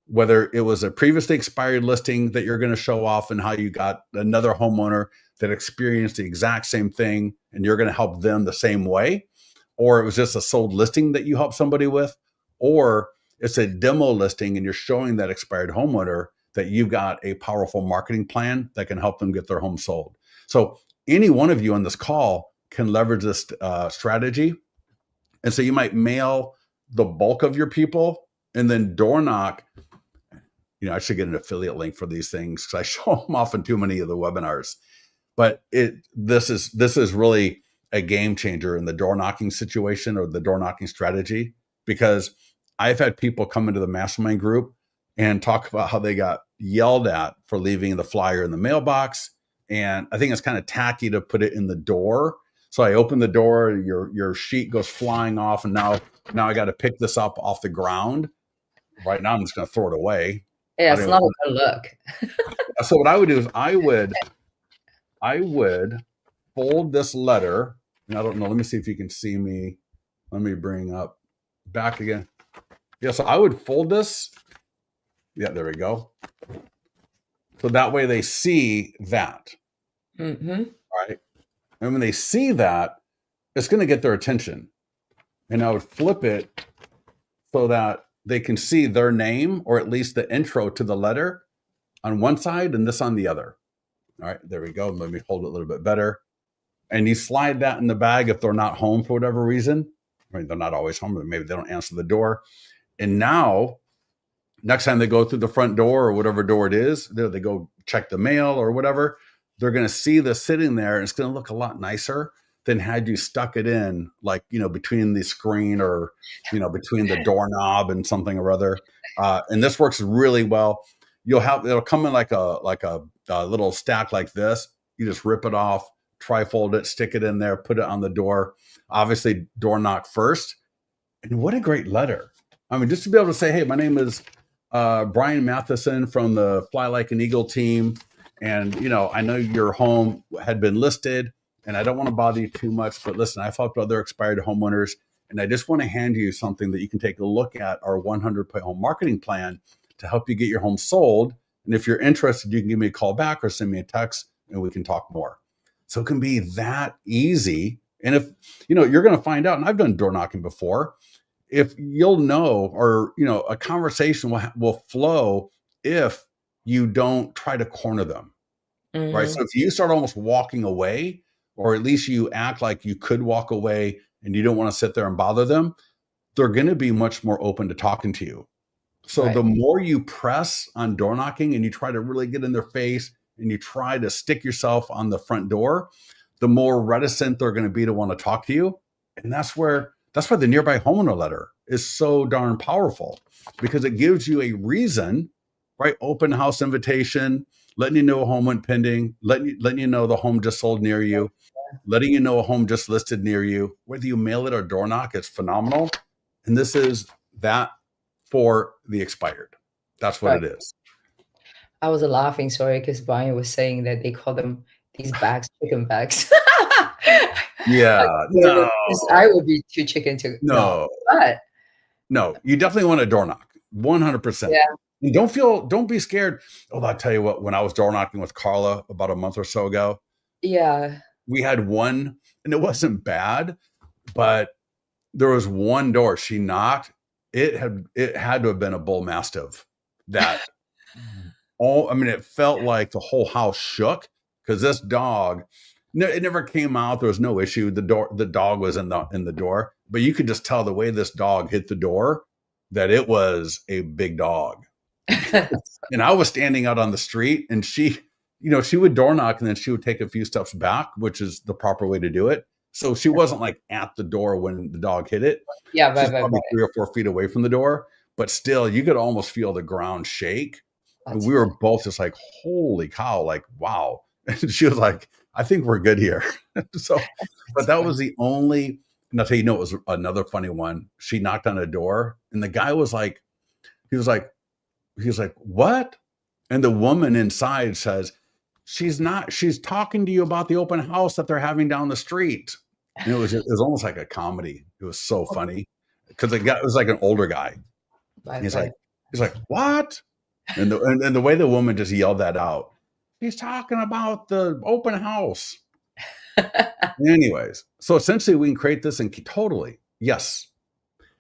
whether it was a previously expired listing that you're going to show off and how you got another homeowner that experienced the exact same thing and you're going to help them the same way, or it was just a sold listing that you help somebody with, or it's a demo listing and you're showing that expired homeowner that you've got a powerful marketing plan that can help them get their home sold. So any one of you on this call can leverage this strategy. And so you might mail the bulk of your people and then door knock. I should get an affiliate link for these things because I show them off in too many of the webinars. But this is really a game changer in the door knocking situation or the door knocking strategy, because I've had people come into the mastermind group and talk about how they got yelled at for leaving the flyer in the mailbox. And I think it's kind of tacky to put it in the door. So I open the door, your sheet goes flying off, and now I got to pick this up off the ground. Right now, I'm just going to throw it away. Yeah, it's not a good look. So what I would do is I would fold this letter, and I don't know. Let me see if you can see me. Let me bring up back again. Yeah, so I would fold this. Yeah, there we go. So that way they see that. Mm-hmm. Right. And when they see that, it's going to get their attention. And I would flip it so that they can see their name, or at least the intro to the letter, on one side and this on the other. All right, there we go. Let me hold it a little bit better. And you slide that in the bag if they're not home for whatever reason. I mean, they're not always home, but maybe they don't answer the door. And now, next time they go through the front door or whatever door it is, they go check the mail or whatever, they're going to see this sitting there, and it's going to look a lot nicer than had you stuck it in, like, between the screen or, between the doorknob and something or other. And this works really well. It'll come in like a little stack like this. You just rip it off, tri-fold it, stick it in there, put it on the door. Obviously, door knock first. And what a great letter. I mean, just to be able to say, hey, my name is Brian Matheson from the Fly Like an Eagle team. And, I know your home had been listed and I don't want to bother you too much, but listen, I've helped other expired homeowners and I just want to hand you something that you can take a look at, our 100-point home marketing plan to help you get your home sold. And if you're interested, you can give me a call back or send me a text and we can talk more. So it can be that easy. And if, you're going to find out, and I've done door knocking before, if you'll know, or a conversation will flow if you don't try to corner them, right? Mm-hmm. So if you start almost walking away, or at least you act like you could walk away and you don't want to sit there and bother them, they're going to be much more open to talking to you. So Right. the more you press on door knocking and you try to really get in their face and you try to stick yourself on the front door, the more reticent they're going to be to want to talk to you. And that's why the nearby homeowner letter is so darn powerful, because it gives you a reason, right? Open house invitation, letting you know a home went pending, letting you know the home just sold near you, letting you know a home just listed near you. Whether you mail it or door knock, it's phenomenal. And this is that for the expired. That's what Right. it is. I was laughing, sorry, because Brian was saying that they call them these bags, chicken bags. Yeah, no, Because I would be too chicken to knock. no, But no. You definitely want a door knock, 100%. yeah, And don't be scared. Oh, I'll tell you what, when I was door knocking with Carla about a month or so ago, yeah. we had one, and it wasn't bad, but there was one door she knocked. It had to have been a bull mastiff that it felt like the whole house shook because this dog, no, it never came out. There was no issue. The dog was in the door, but you could just tell the way this dog hit the door that it was a big dog. And I was standing out on the street, and she would door knock and then she would take a few steps back, which is the proper way to do it. So she wasn't like at the door when the dog hit it. Yeah, She's right. probably 3 or 4 feet away from the door, but still, you could almost feel the ground shake. And That's we were funny. both just like, holy cow, like, wow. And she was like, I think we're good here. So, but That's that funny. was the only, and I'll tell you, it was another funny one. She knocked on a door and the guy was like, he was like, what? And the woman inside says, she's talking to you about the open house that they're having down the street. And it was almost like a comedy. It was so funny because it was like an older guy. Right, He's right. like, what? And the way the woman just yelled that out, he's talking about the open house. Anyways, so essentially we can create this and totally, yes.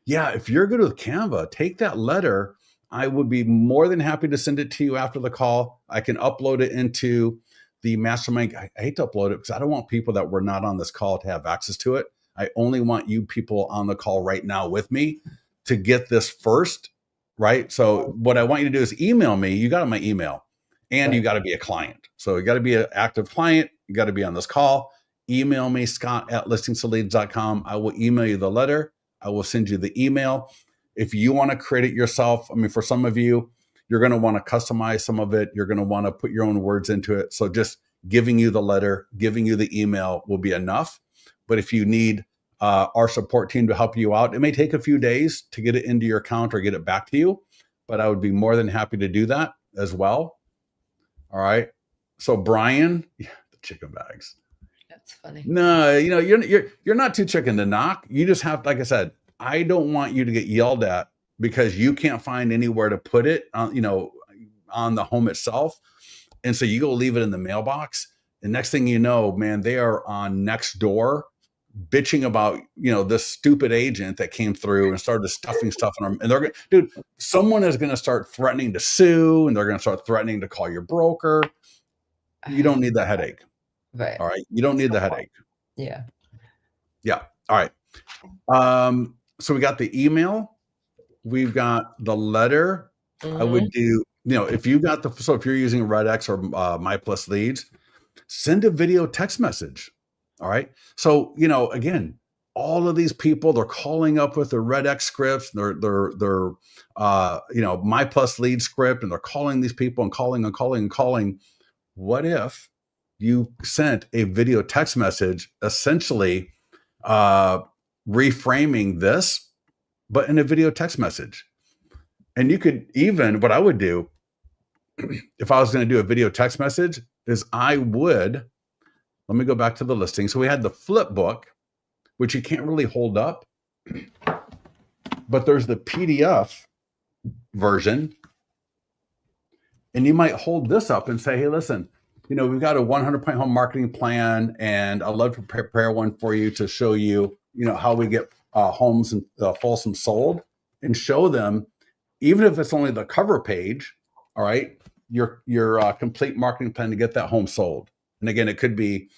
Yeah, if you're good with Canva, take that letter. I would be more than happy to send it to you after the call. I can upload it into the mastermind. I hate to upload it because I don't want people that were not on this call to have access to it. I only want you people on the call right now with me to get this first, right? So what I want you to do is email me. You got my email, and you Right. got to be a client. So you got to be an active client. You got to be on this call. Email me, scott@listingsoleads.com. I will email you the letter. I will send you the email. If you want to create it yourself, for some of you, you're going to want to customize some of it. You're going to want to put your own words into it. So just giving you the letter, giving you the email will be enough. But if you need our support team to help you out, it may take a few days to get it into your account or get it back to you. But I would be more than happy to do that as well. All right. So Brian, the chicken bags. That's funny. No, you're not too chicken to knock. You just have, like I said, I don't want you to get yelled at because you can't find anywhere to put it on the home itself. And so you go leave it in the mailbox. And next thing you know, man, they are on next door bitching about, this stupid agent that came through and started stuffing stuff in them. And they're going, dude, someone is going to start threatening to sue, and they're going to start threatening to call your broker. You don't need that headache. Right. All right. You don't need the headache. Yeah. Yeah. All right. So we got the email, we've got the letter. I would do, if you got so if you're using RedX or My Plus Leads, send a video text message. All right. So, again, all of these people, they're calling up with their RedX scripts, their My Plus Lead script, and they're calling these people and calling and calling and calling. What if you sent a video text message essentially reframing this but in a video text message. And you could even, what I would do if I was going to do a video text message is let me go back to the listing. So we had the flip book, which you can't really hold up, but there's the PDF version. And you might hold this up and say, hey, listen, we've got a 100-point home marketing plan, and I'd love to prepare one for you to show you, how we get homes and Folsom sold, and show them, even if it's only the cover page, all right, your complete marketing plan to get that home sold. And again, it could be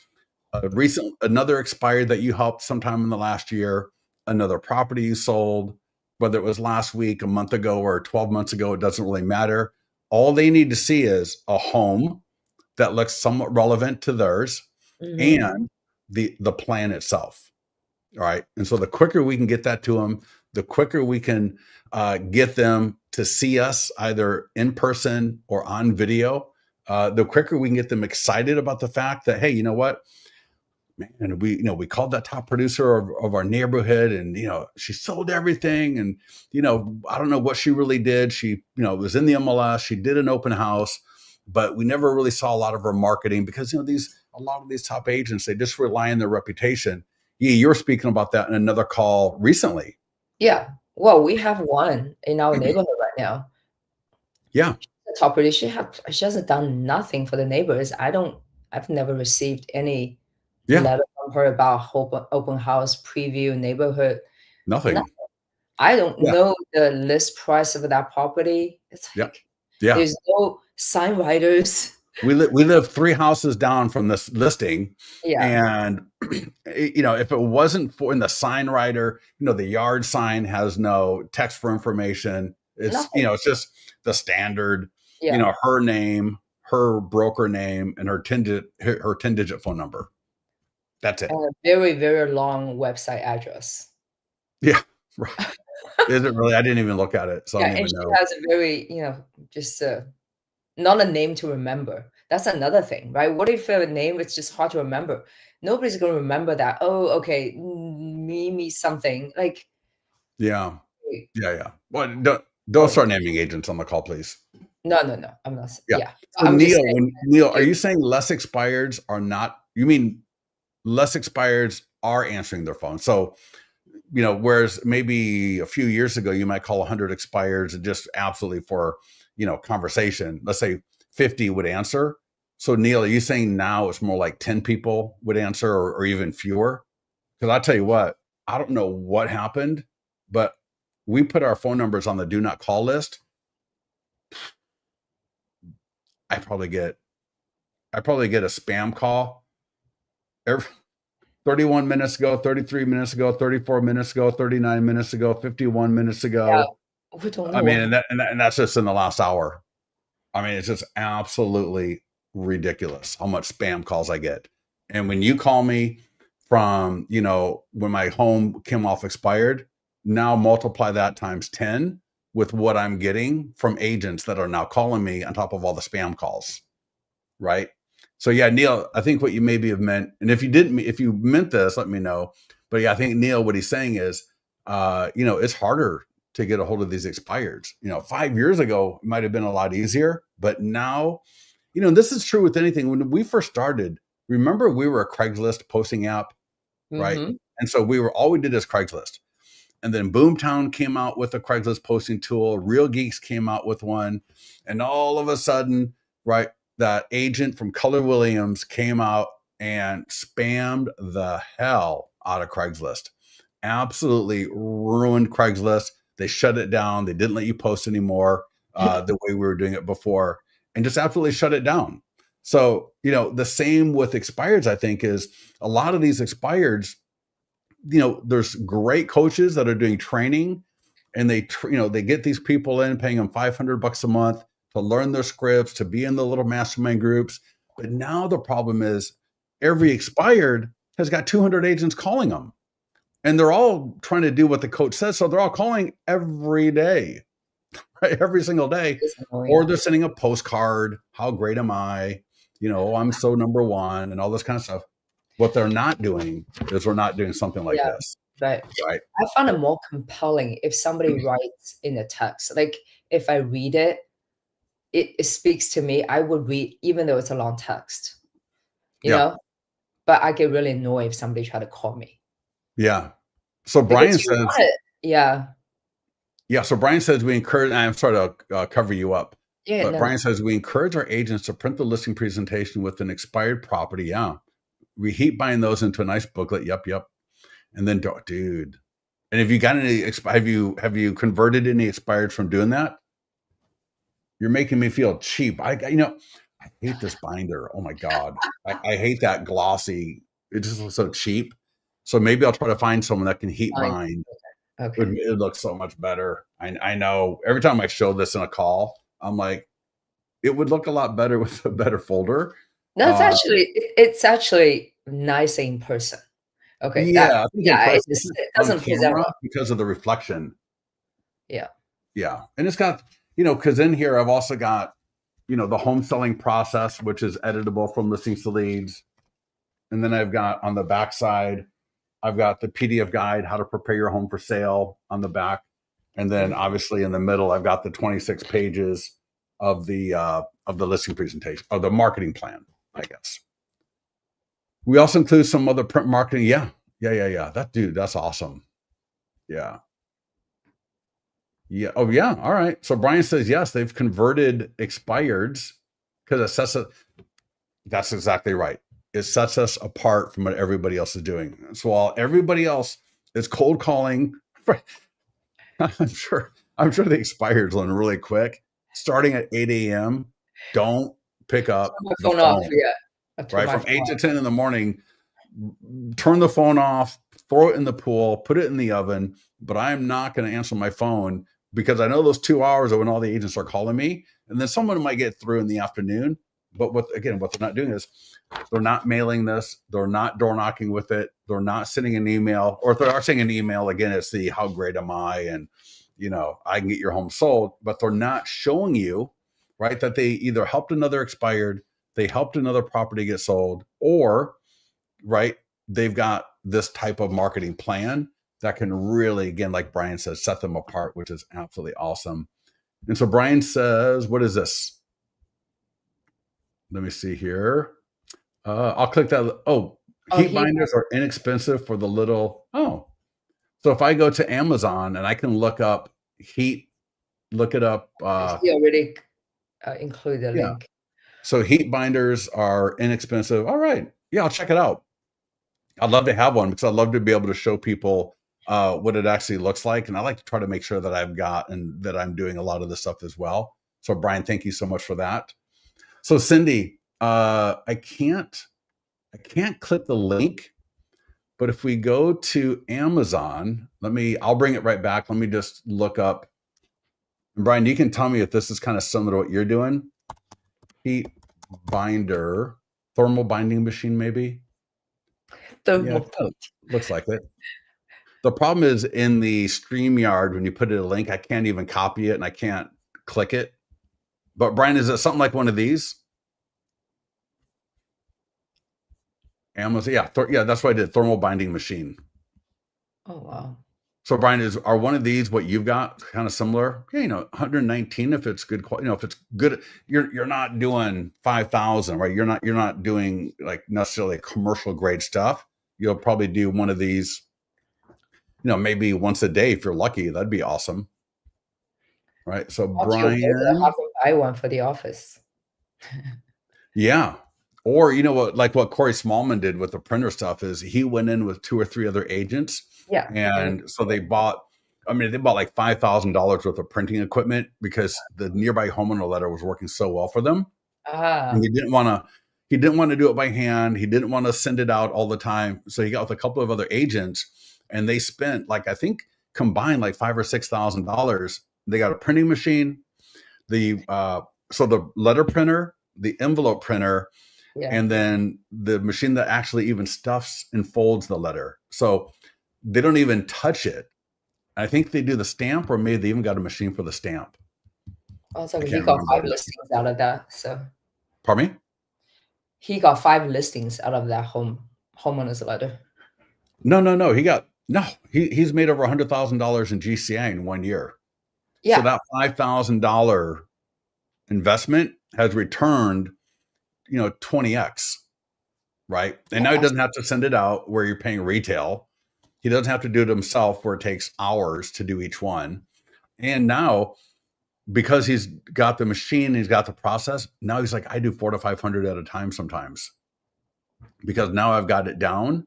another expired that you helped sometime in the last year, another property you sold, whether it was last week, a month ago, or 12 months ago, it doesn't really matter. All they need to see is a home that looks somewhat relevant to theirs, and the plan itself. All right. And so the quicker we can get that to them, the quicker we can get them to see us either in person or on video, the quicker we can get them excited about the fact that, hey, you know what? Man, we called that top producer of our neighborhood, and she sold everything, and I don't know what she really did. She was in the MLS, she did an open house, but we never really saw a lot of her marketing because a lot of these top agents, they just rely on their reputation. Yeah, you're speaking about that in another call recently. Yeah. Well, we have one in our neighborhood right now. Yeah. The top producer, she hasn't done nothing for the neighbors. I've never received any letter from her about open house preview neighborhood. Nothing. I don't know the list price of that property. It's like there's no sign writers. We live 3 houses down from this listing. Yeah. And if it wasn't for in the sign writer, the yard sign has no text for information. It's it's just the standard, her name, her broker name, and her 10-digit phone number. That's it. And a very, very long website address. Yeah. Right. Is it really? I didn't even look at it. So I don't even know. She has a very, just not a name to remember. That's another thing, right? What if a name is just hard to remember? Nobody's going to remember that. Oh, okay, Mimi something. Like, yeah. Well, don't start naming agents on the call, please. No, I'm not. Yeah. So Neil, are you saying less expireds are not? You mean less expireds are answering their phone? So, whereas maybe a few years ago you might call 100 expireds and just absolutely for conversation. Let's say 50 would answer. So Neil, are you saying now it's more like 10 people would answer, or even fewer? Because I tell you what, I don't know what happened, but we put our phone numbers on the do not call list. I probably get a spam call every 31 minutes ago, 33 minutes ago, 34 minutes ago, 39 minutes ago, 51 minutes ago. Yeah. We don't know. I mean, and that's just in the last hour. I mean, it's just absolutely ridiculous how much spam calls I get. And when you call me from, when my home came off expired, now multiply that times 10 with what I'm getting from agents that are now calling me on top of all the spam calls. Right. So yeah, Neil, I think what you maybe have meant, and if you meant this, let me know. But yeah, I think Neil, what he's saying is, it's harder to get a hold of these expireds. 5 years ago, it might've been a lot easier, but now, this is true with anything. When we first started, remember we were a Craigslist posting app, right? And so all we did is Craigslist. And then Boomtown came out with a Craigslist posting tool. Real Geeks came out with one. And all of a sudden, right, that agent from Keller Williams came out and spammed the hell out of Craigslist. Absolutely ruined Craigslist. They shut it down. They didn't let you post anymore the way we were doing it before, and just absolutely shut it down. So, the same with expireds, I think, is a lot of these expireds, there's great coaches that are doing training, and they get these people in, paying them $500 a month to learn their scripts, to be in the little mastermind groups. But now the problem is every expired has got 200 agents calling them. And they're all trying to do what the coach says. So they're all calling every day, right? Every single day. Or they're sending a postcard. How great am I? I'm so number one, and all this kind of stuff. What they're not doing is we're not doing something like this. But right? I found it more compelling if somebody writes in a text. Like, if I read it, it speaks to me. I would read even though it's a long text, you Yeah, know? But I get really annoyed if somebody try to call me yeah. So because Brian you says, want it. Yeah. yeah. So Brian says we encourage. And I'm sorry to cover you up, Yeah, but no. Brian says we encourage our agents to print the listing presentation with an expired property. Yeah, we hate buying those into a nice booklet. Yep, yep. And then, dude, and have you got any? Have you converted any expired from doing that? You're making me feel cheap. I hate this binder. Oh my god, I hate that glossy. It just looks so cheap. So maybe I'll try to find someone that can heat Fine. bind. Okay. It looks so much better. I know. Every time I show this in a call, I'm like, it would look a lot better with a better folder. No, Uh, it's actually nice in person. Okay, that yeah, I think in yeah, person, it on doesn't present camera well. because of the reflection. Yeah. Yeah, and it's got because in here I've also got the home selling process, which is editable from listings to leads. And then I've got on the back side, I've got the PDF guide, how to prepare your home for sale on the back. And then Mhm. obviously in the middle, I've got the 26 pages of the listing presentation, of the marketing plan, I guess. We also include some other print marketing. Yeah. Yeah. Yeah. Yeah. That's awesome. Yeah. Yeah. Oh, yeah. All right. So Brian says, yes, they've converted expireds because it sets that's exactly right. It sets us apart from what everybody else is doing. So while everybody else is cold calling, I'm sure the expires on really quick, starting at 8 a.m. Don't pick Turn up my the phone off, phone, yeah. I turn right? my From phone 8 to 10 in the morning, turn the phone off, throw it in the pool, put it in the oven. But I'm not going to answer my phone because I know those 2 hours are when all the agents are calling me. And then someone might get through in the afternoon. But what they're not doing is they're not mailing this, they're not door knocking with it, they're not sending an email, or if they are sending an email, again, it's the how great am I and I can get your home sold, but they're not showing you, right, that they either helped another expired, they helped another property get sold, or right, they've got this type of marketing plan that can really, again, like Brian says, set them apart, which is absolutely awesome. And so Brian says, what is this? Let me see here. I'll click that. Oh, Oh, heat binders are inexpensive for the little. Oh, so if I go to Amazon and I can look it up. he already, include the Yeah. link. So heat binders are inexpensive. All right. Yeah, I'll check it out. I'd love to have one because I'd love to be able to show people what it actually looks like. And I like to try to make sure that I've got and that I'm doing a lot of this stuff as well. So Brian, thank you so much for that. So Cindy, I can't click the link, but if we go to Amazon, I'll bring it right back. Let me just look up. And Brian, you can tell me if this is kind of similar to what you're doing. Heat binder, thermal binding machine, maybe. Yeah, it Thermal. kinda looks like it. The problem is in the StreamYard, when you put in a link, I can't even copy it and I can't click it. But Brian, is it something like one of these? Amazon, yeah, yeah, that's what I did. Thermal binding machine. Oh, wow. So Brian, are one of these what you've got kind of similar? Yeah, 119 if it's good quality, if it's good, you're not doing 5,000, right? You're not doing like necessarily commercial grade stuff. You'll probably do one of these, maybe once a day if you're lucky. That'd be awesome, right? So I'll feel better. I have Brian, to buy one for the office. yeah. Or what, like what Corey Smallman did with the printer stuff is he went in with two or three other agents, Yeah, and and so they bought like $5,000 worth of printing equipment because the nearby homeowner letter was working so well for them. And ah, he didn't want to do it by hand. He didn't want to send it out all the time. So he got with a couple of other agents and they spent like, I think combined like $5,000 or $6,000. They got a printing machine, so the letter printer, the envelope printer, yeah. and then the machine that actually even stuffs and folds the letter. So they don't even touch it. I think they do the stamp, or maybe they even got a machine for the stamp. Also, I he can't got remember. 5 listings out of that, so Pardon me? he got 5 listings out of that homeowner's letter. No, no, no. No, he's made over $100,000 in GCI in 1 year. So Yeah. that $5,000 investment has returned, 20x, right? And Yeah. now he doesn't have to send it out where you're paying retail. He doesn't have to do it himself where it takes hours to do each one. And now, because he's got the machine, he's got the process. Now he's like, I do 400 to 500 at a time sometimes because now I've got it down,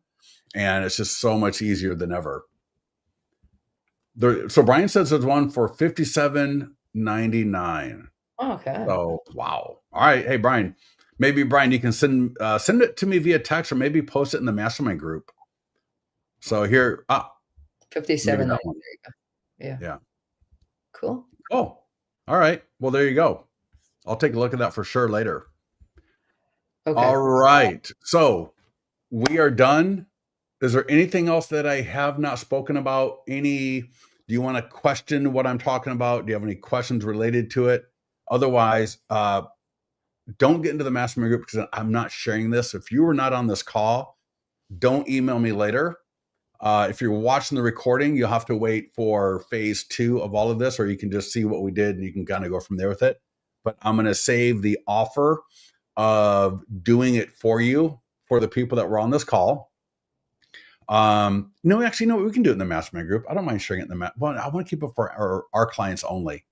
and it's just so much easier than ever. So Brian says there's one for $57.99. Okay. So wow. All right. Hey Brian, maybe Brian, you can send it to me via text, or maybe post it in the mastermind group. So here, maybe 57. that There one. you go. Yeah. Yeah. Cool. Oh, all right. Well, there you go. I'll take a look at that for sure later. Okay. All right. So we are done. Is there anything else that I have not spoken about? Do you want to question what I'm talking about? Do you have any questions related to it? Otherwise, don't get into the mastermind group because I'm not sharing this. If you were not on this call, don't email me later. If you're watching the recording, you'll have to wait for phase 2 of all of this, or you can just see what we did and you can kind of go from there with it. But I'm going to save the offer of doing it for you for the people that were on this call. No, actually, no, we can do it in the mastermind group. I don't mind sharing it in the well, I want to keep it for our clients only.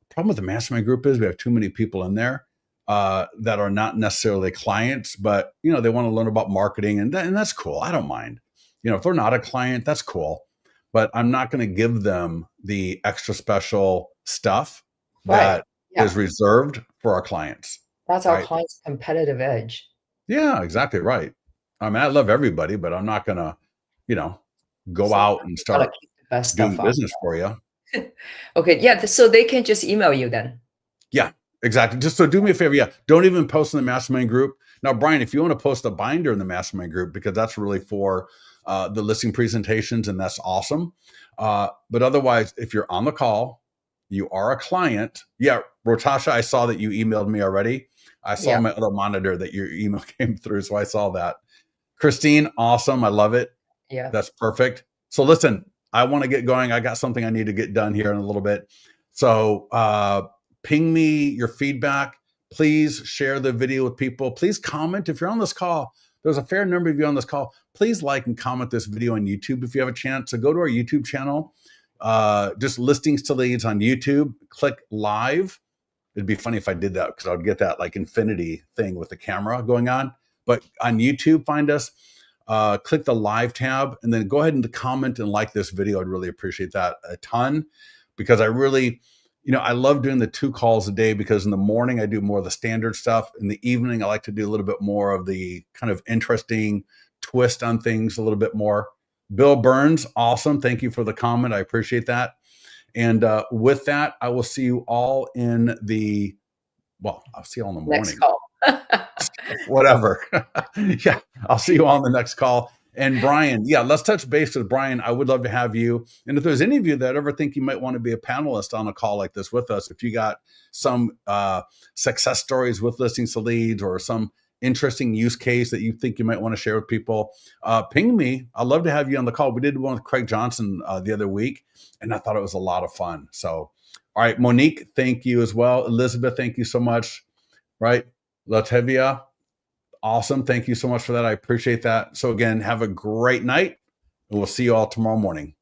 Problem with the mastermind group is we have too many people in there that are not necessarily clients, but they want to learn about marketing, and that's cool. I don't mind. If they're not a client, that's cool. But I'm not going to give them the extra special stuff Right. that Yeah. is reserved for our clients. That's our Right? client's competitive edge. Yeah, exactly right. I mean, I love everybody, but I'm not going to, go out and Sometimes you gotta start keep the best doing stuff out. business for you. Okay. Yeah. So they can just email you then. Yeah, exactly. Just so do me a favor. Yeah. Don't even post in the mastermind group. Now, Brian, if you want to post a binder in the mastermind group, because that's really for the listing presentations, and that's awesome. But otherwise, if you're on the call, you are a client. Yeah. Rotasha, I saw that you emailed me already. I saw Yeah. my other monitor that your email came through. So I saw that. Christine, awesome. I love it. Yeah. That's perfect. So listen, I want to get going. I got something I need to get done here in a little bit. So ping me your feedback. Please share the video with people. Please comment if you're on this call. There's a fair number of you on this call. Please like and comment this video on YouTube if you have a chance. So go to our YouTube channel, just listings to leads on YouTube. Click live. It'd be funny if I did that because I would get that like infinity thing with the camera going on. But on YouTube, find us. Click the live tab and then go ahead and comment and like this video. I'd really appreciate that a ton because I really, I love doing the 2 calls a day because in the morning I do more of the standard stuff. In the evening, I like to do a little bit more of the kind of interesting twist on things a little bit more. Bill Burns, awesome. Thank you for the comment. I appreciate that. And with that, I will see you all I'll see you all in the morning. Next call. Whatever. Yeah, I'll see you all on the next call. And Brian, yeah, let's touch base with Brian. I would love to have you. And if there's any of you that ever think you might want to be a panelist on a call like this with us, if you got some success stories with listings to leads or some interesting use case that you think you might want to share with people, ping me. I'd love to have you on the call. We did one with Craig Johnson the other week, and I thought it was a lot of fun. So, all right, Monique, thank you as well. Elizabeth, thank you so much. Right. Latavia, awesome. Thank you so much for that. I appreciate that. So again, have a great night, and we'll see you all tomorrow morning.